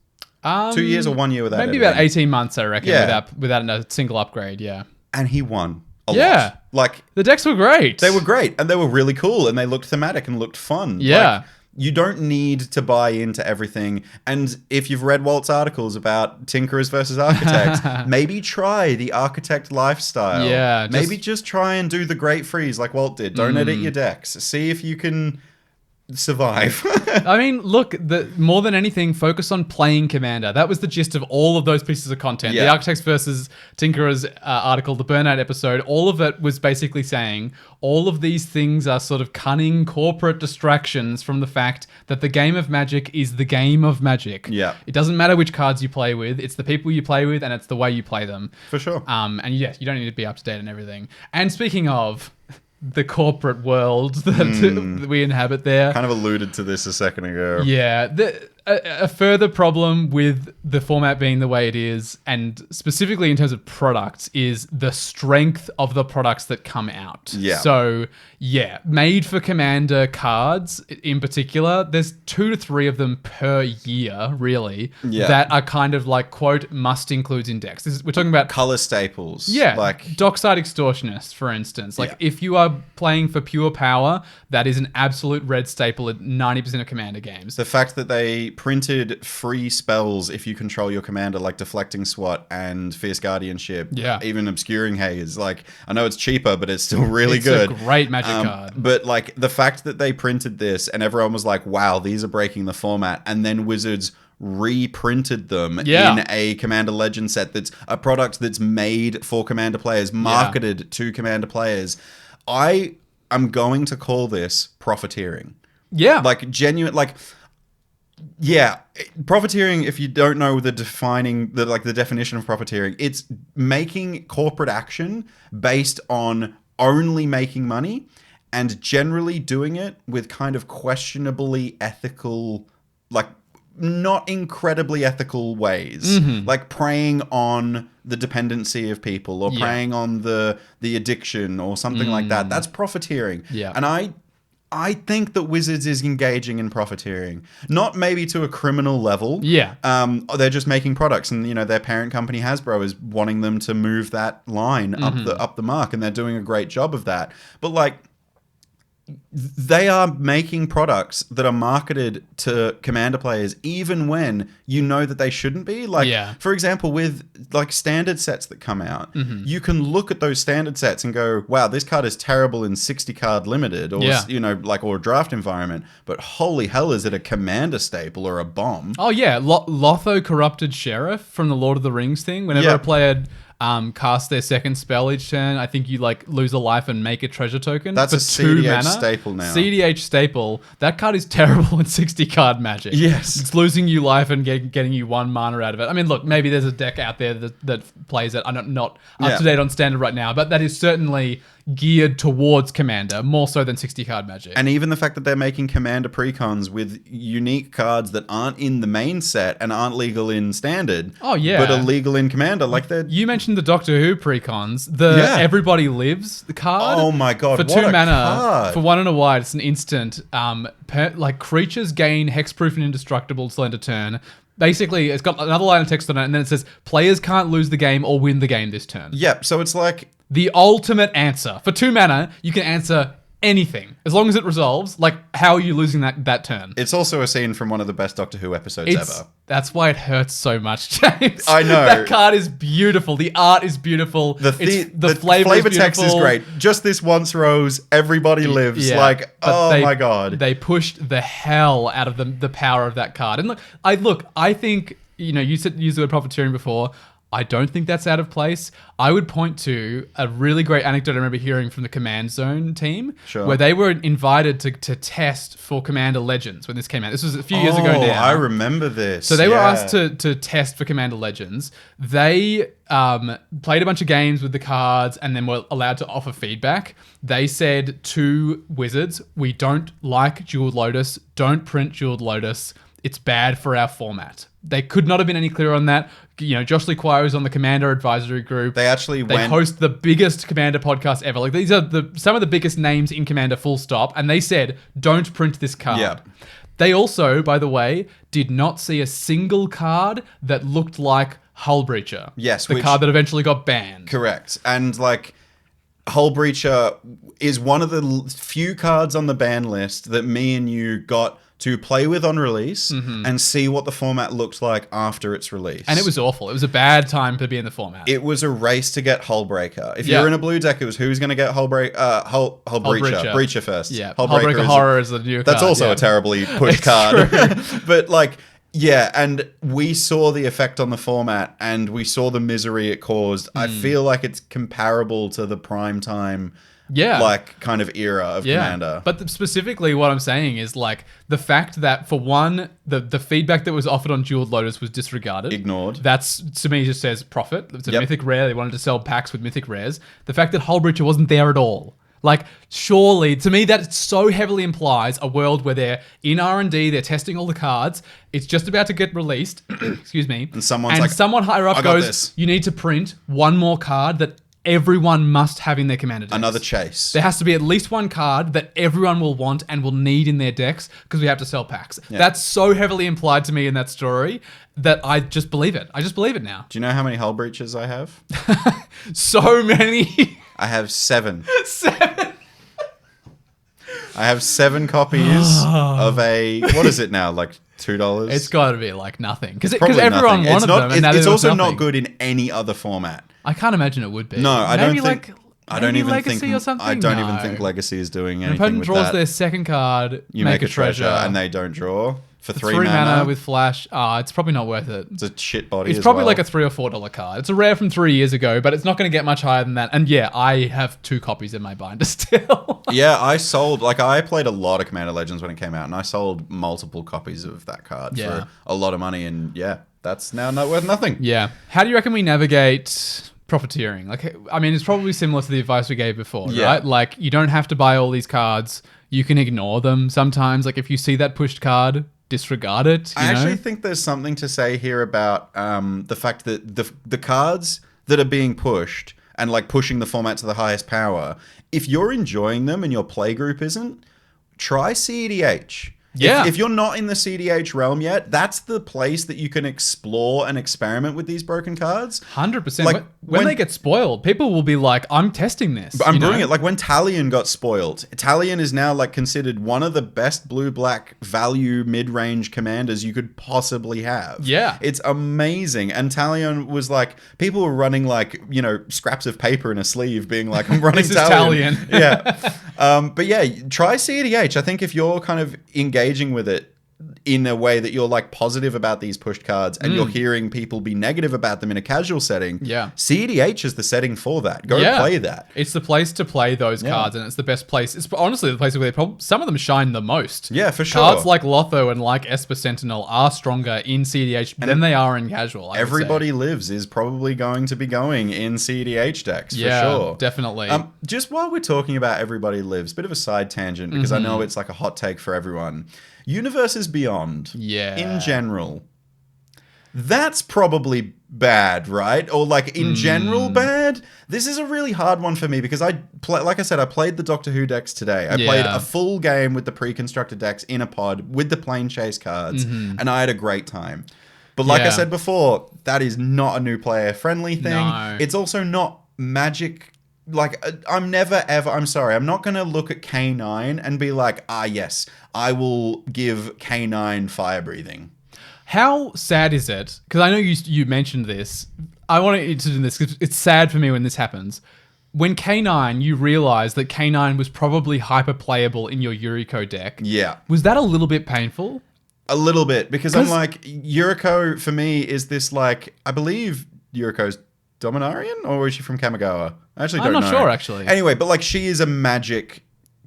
2 years or 1 year without maybe editing? about 18 months, I reckon, Yeah. without a single upgrade, yeah. And he won a Yeah. lot. Like, The decks were great. they were great and they were really cool and they looked thematic and looked fun. Yeah. Like, you don't need to buy into everything. And if you've read Walt's articles about Tinkerers versus Architects, maybe try the Architect lifestyle. Yeah, Maybe just try and do the Great Freeze like Walt did. Don't edit your decks. See if you can survive. I mean, look, more than anything, focus on playing Commander. That was the gist of all of those pieces of content. Yeah. The Architects versus Tinkerers article, the Burnout episode, all of it was basically saying all of these things are sort of cunning corporate distractions from the fact that the game of Magic is the game of Magic. Yeah. It doesn't matter which cards you play with. It's the people you play with and it's the way you play them. For sure. And yes, you don't need to be up to date on everything. And speaking of the corporate world that we inhabit there. Kind of alluded to this a second ago. Yeah. A further problem with the format being the way it is, and specifically in terms of products, is the strength of the products that come out. Yeah. So, yeah, made for Commander cards in particular, there's 2 to 3 of them per year, really, that are kind of like, quote, must includes index. We're talking about color staples. Yeah, like Dockside Extortionist, for instance. Like, if you are playing for pure power, that is an absolute red staple in 90% of Commander games. The fact that they printed free spells if you control your commander, like Deflecting SWAT and Fierce Guardianship, even Obscuring Haze. Like, I know it's cheaper, but it's still really good. It's a great Magic card. But, like, the fact that they printed this and everyone was like, wow, these are breaking the format, and then Wizards reprinted them in a Commander Legend set that's a product that's made for Commander players, marketed to Commander players. I am going to call this profiteering. Yeah. Like, genuine, like, yeah, profiteering, if you don't know the definition of profiteering, it's making corporate action based on only making money and generally doing it with kind of questionably ethical, like, not incredibly ethical ways, like preying on the dependency of people or preying on the addiction or something like that. That's profiteering. Yeah. And I think that Wizards is engaging in profiteering, not maybe to a criminal level. Yeah. They're just making products, and their parent company Hasbro is wanting them to move that line up the mark, and they're doing a great job of that. But like, they are making products that are marketed to Commander players even when you know that they shouldn't be. Like, for example, with like standard sets that come out, you can look at those standard sets and go, wow, this card is terrible in 60 card limited or, or a draft environment, but holy hell, is it a Commander staple or a bomb? Oh yeah. Lotho Corrupted Sheriff from the Lord of the Rings thing. Whenever a player cast their second spell each turn, I think you like lose a life and make a treasure token. That's for a 2 CDH mana. staple now. CDH staple. That card is terrible in 60 card Magic. Yes. It's losing you life and getting you 1 mana out of it. I mean, look, maybe there's a deck out there that plays it. I'm not up to date on standard right now, but that is certainly geared towards Commander, more so than 60 card Magic. And even the fact that they're making Commander precons with unique cards that aren't in the main set and aren't legal in standard. Oh yeah. But are legal in Commander. Like, they're... You mentioned the Doctor Who precons. The Everybody Lives card. Oh my god, for what 2 a mana, card. for 1 and a white, it's an instant. Like, creatures gain hexproof and indestructible till end of turn. Basically, it's got another line of text on it, and then it says, players can't lose the game or win the game this turn. Yep, so it's like... The ultimate answer. For 2 mana, you can answer anything. As long as it resolves, like, how are you losing that turn? It's also a scene from one of the best Doctor Who episodes ever. That's why it hurts so much, James. I know. That card is beautiful. The art is beautiful. The flavor text is great. Just this once, Rose. Everybody lives. Yeah, like, oh my god. They pushed the hell out of the power of that card. And I think, you used the word profiteering before. I don't think that's out of place. I would point to a really great anecdote I remember hearing from the Command Zone team, where they were invited to test for Commander Legends when this came out. This was a few years ago now. I remember this. So they were asked to test for Commander Legends. They played a bunch of games with the cards and then were allowed to offer feedback. They said to Wizards, we don't like Jeweled Lotus, don't print Jeweled Lotus. It's bad for our format. They could not have been any clearer on that. Josh Lee Kwai was on the Commander Advisory Group. They host the biggest Commander podcast ever. Like, these are some of the biggest names in Commander, full stop. And they said, don't print this card. Yeah. They also, by the way, did not see a single card that looked like Hull Breacher. Yes. The card that eventually got banned. Correct. And like, Hull Breacher is one of the few cards on the ban list that me and you got to play with on release and see what the format looked like after its release. And it was awful. It was a bad time to be in the format. It was a race to get Hullbreaker. If you're in a blue deck, it was who's going to get Breacher first. Yeah, Hullbreaker Horror is the new card. That's also a terribly pushed card. But like, yeah, and we saw the effect on the format and we saw the misery it caused. I feel like it's comparable to the prime time like kind of era of Commander. But specifically what I'm saying is like the fact that for one, the feedback that was offered on Jeweled Lotus was disregarded. Ignored. That's, to me, just says profit. It's a mythic rare. They wanted to sell packs with mythic rares. The fact that Hullbreacher wasn't there at all. Like, surely, to me, that so heavily implies a world where they're in R&D, they're testing all the cards, it's just about to get released, excuse me, and someone higher up goes, you need to print one more card that everyone must have in their commander decks. Another chase. There has to be at least one card that everyone will want and will need in their decks because we have to sell packs. Yeah. That's so heavily implied to me in that story that I just believe it. I just believe it now. Do you know how many Hull Breaches I have? So many. I have 7. 7? I have 7 copies of a... What is it now? Like $2? It's got to be like nothing. Because everyone wanted them. And it's also not good in any other format. I can't imagine it would be. No, I don't think... Like, I don't even Legacy think. Or something? I don't even think Legacy is doing anything opponent with draws that. Their second card, you make a treasure, and they don't draw for 3 mana with flash. It's probably not worth it. It's a shit body. It's probably like a $3 or $4 card. It's a rare from 3 years ago, but it's not going to get much higher than that. And yeah, I have 2 copies in my binder still. Yeah, I sold. Like I played a lot of Commander Legends when it came out, and I sold multiple copies of that card for a lot of money. And yeah, that's now not worth nothing. Yeah. How do you reckon we navigate profiteering? Like, I mean, it's probably similar to the advice we gave before, right? Like, you don't have to buy all these cards. You can ignore them sometimes. Like, if you see that pushed card, disregard it. I actually think there's something to say here about the fact that the cards that are being pushed and like pushing the format to the highest power, if you're enjoying them and your playgroup isn't, try CEDH. Yeah. If you're not in the CDH realm yet, that's the place that you can explore and experiment with these broken cards. 100%. Like when they get spoiled, people will be like, I'm testing this. I'm doing it. Like when Talion got spoiled, Talion is now like considered one of the best blue-black value mid-range commanders you could possibly have. Yeah. It's amazing. And Talion was like, people were running like, you know, scraps of paper in a sleeve being like, I'm running Talion. Yeah. But yeah, try CDH. I think if you're kind of engaging with it in a way that you're like positive about these pushed cards and you're hearing people be negative about them in a casual setting, CEDH is the setting for that. Go play that. It's the place to play those cards, and it's the best place. It's honestly the place where some of them shine the most. Yeah, for sure. Cards like Lotho and like Esper Sentinel are stronger in CEDH than they are in casual. Everybody Lives is probably going to be going in CEDH decks, for sure. Definitely. Just while we're talking about Everybody Lives, bit of a side tangent, because I know it's like a hot take for everyone. Universes Beyond, in general, that's probably bad, right? Or like in general bad? This is a really hard one for me because like I said, I played the Doctor Who decks today. I played a full game with the pre-constructed decks in a pod with the plane chase cards, and I had a great time. But like I said before, that is not a new player friendly thing. No. It's also not Magic. Like, I'm not going to look at K9 and be like, yes, I will give K9 fire breathing. How sad is it? Because I know you mentioned this. I want to do this because it's sad for me when this happens. When K9, you realize that K9 was probably hyper playable in your Yuriko deck. Yeah. Was that a little bit painful? A little bit, because I'm like, Yuriko for me is this like, I believe Yuriko's Dominarian, or is she from Kamigawa? I actually don't know. I'm not sure, actually. Anyway, but like she is a Magic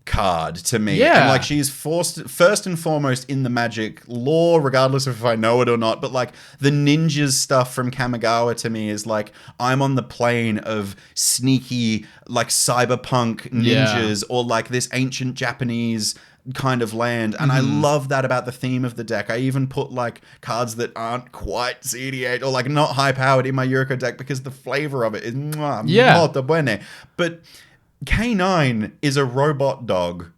card to me. Yeah. And like she is first and foremost in the Magic lore, regardless of if I know it or not. But like the ninjas stuff from Kamigawa to me is like, I'm on the plane of sneaky, like cyberpunk ninjas or like this ancient Japanese kind of land, and I love that about the theme of the deck. I even put like cards that aren't quite CDH or like not high powered in my Yuriko deck because the flavor of it is molto bene. But K9 is a robot dog.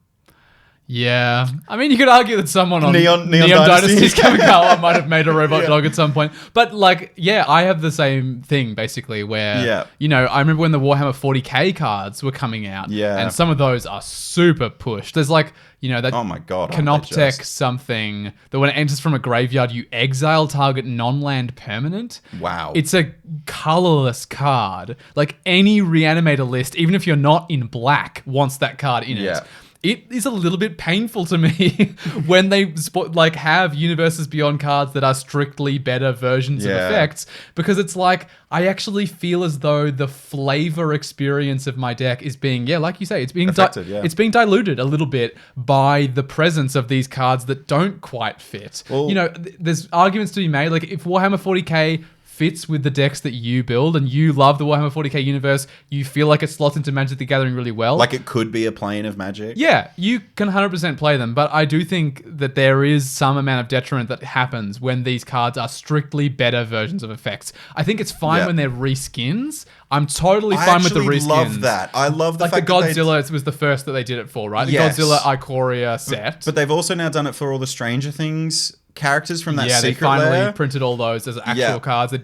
Yeah. I mean, you could argue that someone on Neon Dynasty's Dynasty. Kamigawa might have made a robot Yeah. dog at some point. But, like, yeah, I have the same thing, basically, where, Yeah. you know, I remember when the Warhammer 40k cards were coming out. Yeah. And some of those are super pushed. There's, like, you know, that Oh my god. aren't they Canoptech just- something that when it enters from a graveyard, you exile target non-land permanent. Wow. It's a colorless card. Like any reanimator list, even if you're not in black, wants that card in Yeah. it. It is a little bit painful to me when they have Universes Beyond cards that are strictly better versions of Yeah. effects, because it's like I actually feel as though the flavor experience of my deck is being, like you say, it's being Affected, yeah. it's being diluted a little bit by the presence of these cards that don't quite fit. Well- You know, there's arguments to be made. Like if Warhammer 40k fits with the decks that you build and you love the Warhammer 40k universe, you feel like it slots into Magic the Gathering really well. Like it could be a plane of Magic. Yeah, you can 100% play them, but I do think that there is some amount of detriment that happens when these cards are strictly better versions of effects. I think it's fine Yeah. when they're reskins. I'm totally I fine with the actually reskins. love that. I love the Like the fact that they- Godzilla was the first that they did it for, right? The Yes. Godzilla Ikoria set. But they've also now done it for all the Stranger Things characters from that yeah, they secret finally lair. printed all those as actual Yeah. cards. They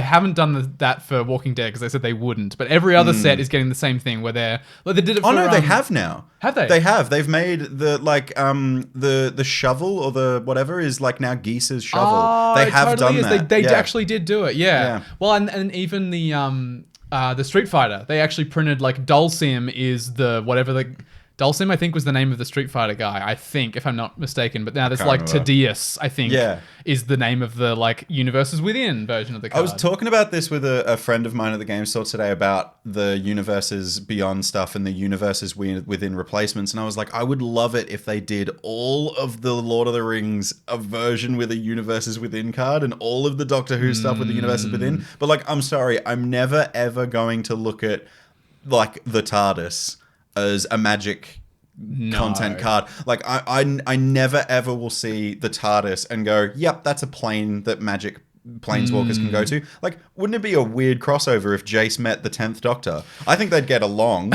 haven't done that for Walking Dead because they said they wouldn't. But every other set is getting the same thing where they did it. Oh for, no, they have now. Have they? They have. They've made the the shovel or the whatever is like now Geese's shovel. Oh, they it have totally done is. that. They Yeah. actually did do it. Yeah. Yeah. Well, and even the Street Fighter, they actually printed like Dulcim is the whatever the. Dulcim, I think, was the name of the Street Fighter guy, I think, if I'm not mistaken. But now there's can't like remember. Tadeus, I think, Yeah. is the name of the like Universes Within version of the card. I was talking about this with a friend of mine at the game store today about the universes beyond stuff and the universes within replacements, and I was like, I would love it if they did all of the Lord of the Rings a version with a universes within card and all of the Doctor Who stuff with the universes within. But like, I'm sorry, I'm never ever going to look at like the TARDIS as a Magic content card. Like I never ever will see the TARDIS and go, yep, that's a plane that Magic planeswalkers can go to. Like, wouldn't it be a weird crossover if Jace met the 10th Doctor? I think they'd get along.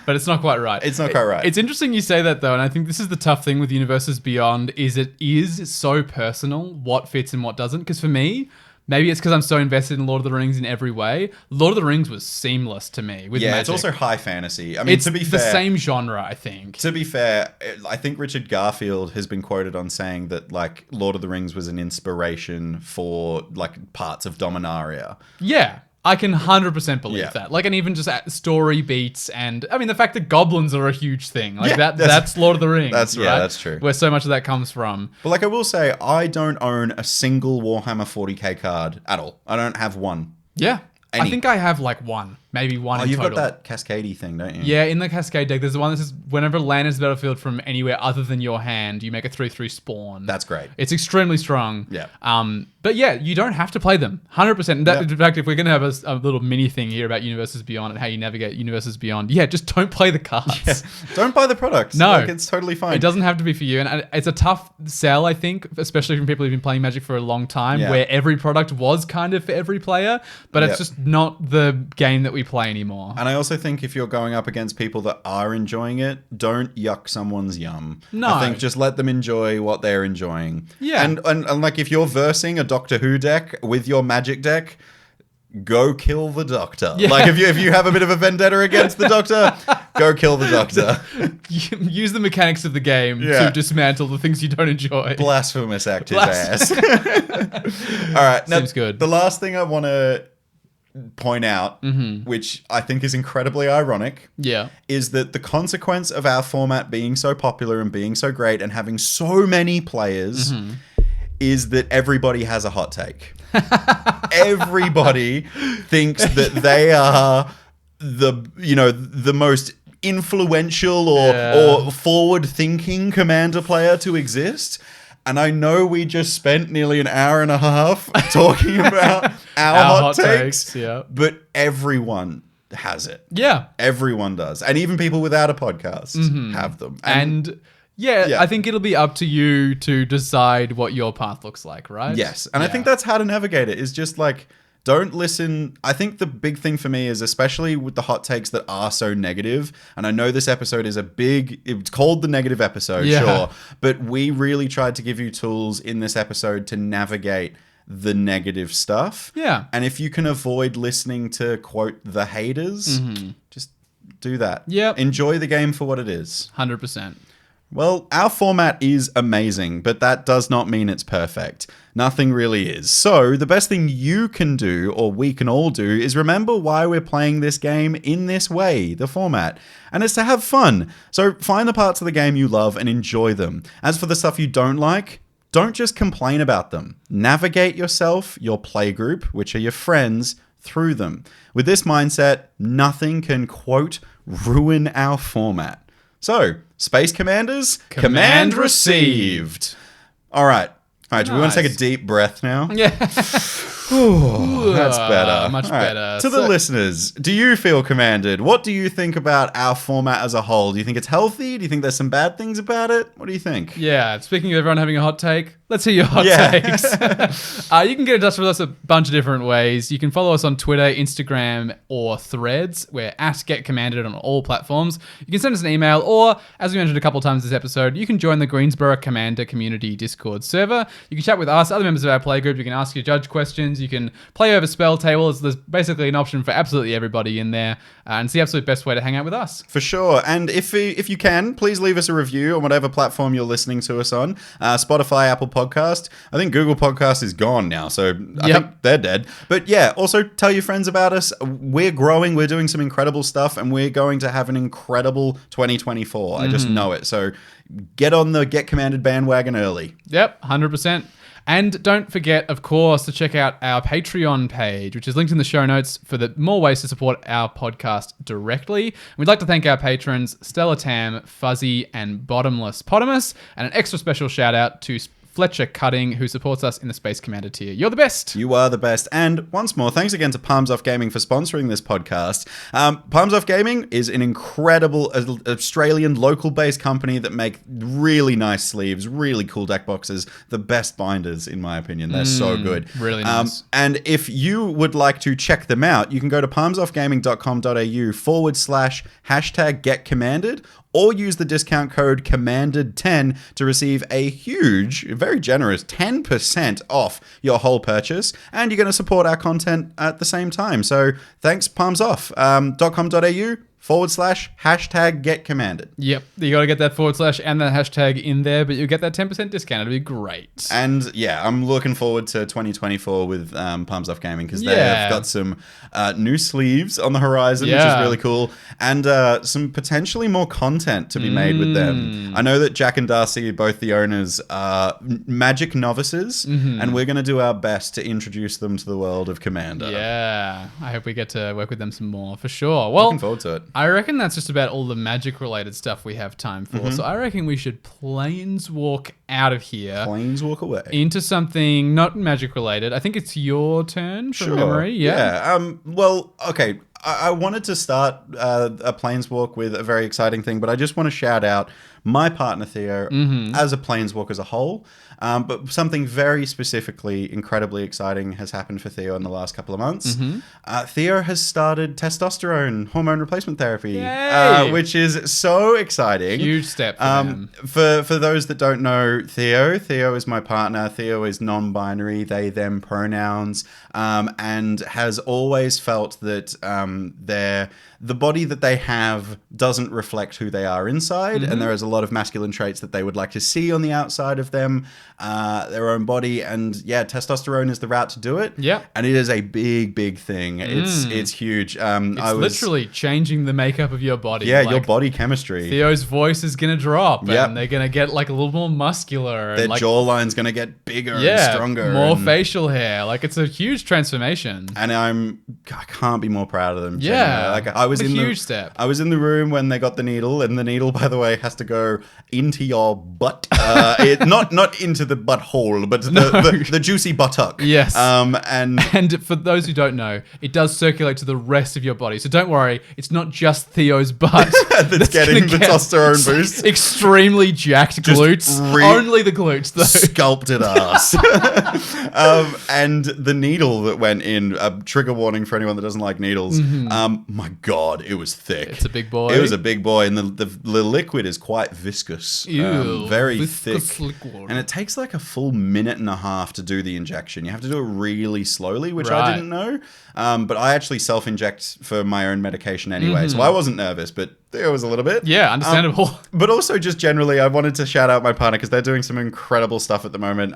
But it's not quite right. It's not quite right. It's interesting you say that, though, and I think this is the tough thing with Universes Beyond, is it is so personal what fits and what doesn't. Because for me, maybe it's because I'm so invested in Lord of the Rings in every way. Lord of the Rings was seamless to me with yeah, Magic. it's also high fantasy. I mean, It's to be the fair, same genre, I think. To be fair, I think Richard Garfield has been quoted on saying that like Lord of the Rings was an inspiration for like parts of Dominaria. Yeah. I can 100% believe Yeah. that. Like, and even just story beats, and I mean, the fact that goblins are a huge thing. Like, Yeah, that's Lord of the Rings. that's- yeah, right? that's true. Where so much of that comes from. But like I will say, I don't own a single Warhammer 40k card at all. I don't have one. Yeah. I Any. think I have like one, maybe one Oh, in you've total. got that Cascadey thing, don't you? Yeah, in the Cascade deck, there's the one that says whenever land is battlefield from anywhere other than your hand, you make a 3/3 spawn. That's great. It's extremely strong. Yeah. But yeah, you don't have to play them. 100%. Yeah. In fact, if we're going to have a little mini thing here about Universes Beyond and how you navigate Universes Beyond, just don't play the cards. Yeah. Don't buy the product. No. Like, it's totally fine. It doesn't have to be for you. And it's a tough sell, I think, especially from people who've been playing Magic for a long time, Yeah. where every product was kind of for every player, but Yep. it's just not the game that we play anymore. And I also think if you're going up against people that are enjoying it, don't yuck someone's yum. No. I think just let them enjoy what they're enjoying. Yeah. And like if you're versing a Doctor Who deck with your Magic deck, go kill the Doctor. Yeah. Like if you have a bit of a vendetta against the Doctor, go kill the Doctor. Use the mechanics of the game Yeah. to dismantle the things you don't enjoy. Blasphemous act his ass. All right. Now, Seems good. The last thing I want to point out, Mm-hmm. which I think is incredibly ironic, Yeah. is that the consequence of our format being so popular and being so great and having so many players Mm-hmm. is that everybody has a hot take. Everybody thinks that they are the most influential or forward-thinking commander player to exist. And I know we just spent nearly an hour and a half talking about our hot takes, yeah. but everyone has it. Yeah. Everyone does. And even people without a podcast have them. And yeah, Yeah. I think it'll be up to you to decide what your path looks like, right? yes. And I think that's how to navigate it, is just like, don't listen. I think the big thing for me is, especially with the hot takes that are so negative, and I know this episode is it's called the negative episode, sure, but we really tried to give you tools in this episode to navigate the negative stuff. Yeah. And if you can avoid listening to, quote, the haters, just do that. Yep. Enjoy the game for what it is. 100%. Well, our format is amazing, but that does not mean it's perfect. Nothing really is. So, the best thing you can do, or we can all do, is remember why we're playing this game in this way, the format. And it's to have fun. So, find the parts of the game you love and enjoy them. As for the stuff you don't like, don't just complain about them. Navigate yourself, your playgroup, which are your friends, through them. With this mindset, nothing can, quote, ruin our format. So, Space Commanders, command received. All right. Do we want to take a deep breath now? Yeah. Ooh, that's better. Much better. To the listeners, do you feel commanded? What do you think about our format as a whole? Do you think it's healthy? Do you think there's some bad things about it? What do you think? Yeah, speaking of everyone having a hot take, let's hear your hot takes. You can get in touch with us a bunch of different ways. You can follow us on Twitter, Instagram, or Threads. We're at GetCommanded on all platforms. You can send us an email, or, as we mentioned a couple times this episode, you can join the Greensboro Commander Community Discord server. You can chat with us, other members of our playgroup. You can ask your judge questions. You can play over spell tables. There's basically an option for absolutely everybody in there. And it's the absolute best way to hang out with us. For sure. And if you can, please leave us a review on whatever platform you're listening to us on. Spotify, Apple Podcast. I think Google Podcast is gone now, so I think they're dead. But yeah, also tell your friends about us. We're growing. We're doing some incredible stuff, and we're going to have an incredible 2024. I just know it. So get on the Get Commanded bandwagon early. Yep, 100%. And don't forget, of course, to check out our Patreon page, which is linked in the show notes for the more ways to support our podcast directly. We'd like to thank our patrons, Stella Tam, Fuzzy, and Bottomless Potamus, and an extra special shout out to Fletcher Cutting, who supports us in the Space Commander tier. You're the best. You are the best. And once more, thanks again to Palms Off Gaming for sponsoring this podcast. Palms Off Gaming is an incredible Australian local-based company that make really nice sleeves, really cool deck boxes, the best binders, in my opinion. They're so good. Really nice. And if you would like to check them out, you can go to palmsoffgaming.com.au /#GetCommanded, or use the discount code COMMANDED10 to receive a huge, very generous 10% off your whole purchase, and you're going to support our content at the same time. So thanks, palmsoff.com.au /#GetCommanded. Yep, you got to get that / and that hashtag in there, but you get that 10% discount. It'll be great. And yeah, I'm looking forward to 2024 with Palms Off Gaming, because they've got some new sleeves on the horizon, which is really cool, and some potentially more content to be made with them. I know that Jack and Darcy, both the owners, are Magic novices, and we're going to do our best to introduce them to the world of Commander. Yeah, I hope we get to work with them some more, for sure. Well, looking forward to it. I reckon that's just about all the magic-related stuff we have time for. So I reckon we should planeswalk out of here. Planeswalk away. Into something not magic-related. I think it's your turn from memory. Yeah. Well, okay. I wanted to start a planeswalk with a very exciting thing, but I just want to shout out my partner Theo as a planeswalk as a whole. But something very specifically incredibly exciting has happened for Theo in the last couple of months. Theo has started testosterone hormone replacement therapy, which is so exciting. Huge step for him. For those that don't know Theo is my partner. Theo is non-binary, they, them pronouns, and has always felt that the body that they have doesn't reflect who they are inside, and there is a lot of masculine traits that they would like to see on the outside of them, their own body, and testosterone is the route to do it. Yeah, and it is a big thing. It's huge. It's literally changing the makeup of your body. Yeah, your body chemistry. Theo's voice is gonna drop, and they're gonna get like a little more muscular. Their jawline's gonna get bigger and stronger. More facial hair. Like, it's a huge transformation. And I can't be more proud of them. Yeah. genuinely. Like I was What a in huge step. I was in the room when they got the needle, and the needle, by the way, has to go into your butt. Not into the butthole, but the juicy buttock. Yes. And for those who don't know, it does circulate to the rest of your body. So don't worry, it's not just Theo's butt that's getting the testosterone boost. Extremely jacked glutes. Only the glutes, though. Sculpted ass. And the needle that went in, trigger warning for anyone that doesn't like needles. My God, it was thick. It's a big boy. It was a big boy, and the liquid is quite viscous. Ew, very viscous thick. liquid. And it takes like a full minute and a half to do the injection. You have to do it really slowly, which Right. I didn't know. But I actually self-inject for my own medication anyway, so I wasn't nervous, but there was a little bit. Yeah, understandable. But also just generally, I wanted to shout out my partner because they're doing some incredible stuff at the moment.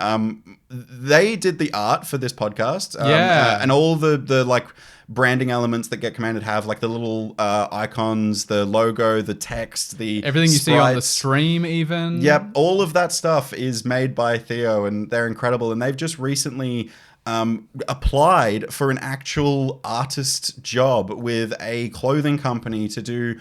They did the art for this podcast. And all the like branding elements that Get Commanded have, like the little icons, the logo, the text, the Everything you see on the sprites. stream even. Yep, all of that stuff is made by Theo, and they're incredible. And they've just recently applied for an actual artist job with a clothing company to do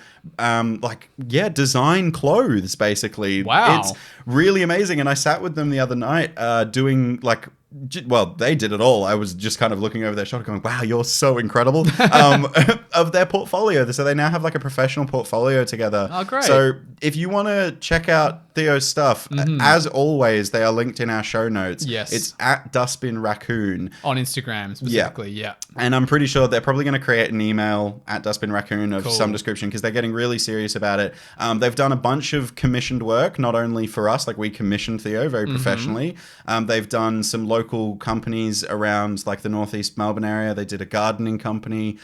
design clothes, basically. Wow. It's really amazing. And I sat with them the other night doing like, well, they did it all. I was just kind of looking over their shoulder going, wow, you're so incredible, of their portfolio. So they now have like a professional portfolio together. Oh, great. So if you want to check out Theo's stuff, as always, they are linked in our show notes. Yes. It's at Dustbin Raccoon. On Instagram specifically, yeah. And I'm pretty sure they're probably going to create an email at Dustbin Raccoon of some description because they're getting really serious about it. They've done a bunch of commissioned work, not only for us, like we commissioned Theo very professionally. They've done some local companies around like the northeast Melbourne area. They did a gardening company,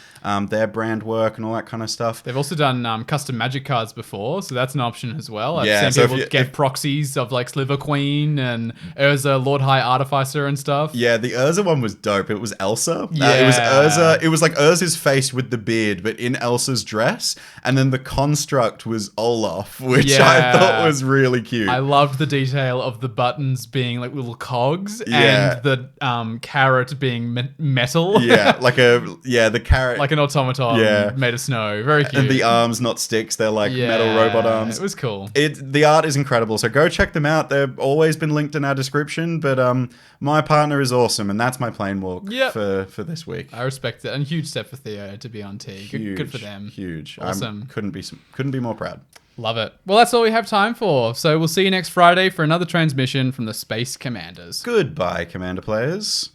their brand work and all that kind of stuff. They've also done custom magic cards before, so that's an option as well. I've Yeah, seen so people get proxies of like Sliver Queen and Urza, Lord High Artificer and stuff. Yeah, the Urza one was dope. It was Elsa. Yeah. It was Urza. It was like Urza's face with the beard, but in Elsa's dress. And then the construct was Olaf, which I thought was really cute. I loved the detail of the buttons being like little cogs Yeah. and the carrot being metal. Yeah, the carrot. Like an automaton made of snow. Very cute. And the arms, not sticks. They're like metal robot arms. It was cool. The art is incredible, so go check them out. They've always been linked in our description, but my partner is awesome, and that's my plane walk for this week. I respect it. And huge step for Theo to be on T. Good for them. Huge. Awesome. Couldn't be more proud. Love it. Well, that's all we have time for. So we'll see you next Friday for another transmission from the Space Commanders. Goodbye, Commander players.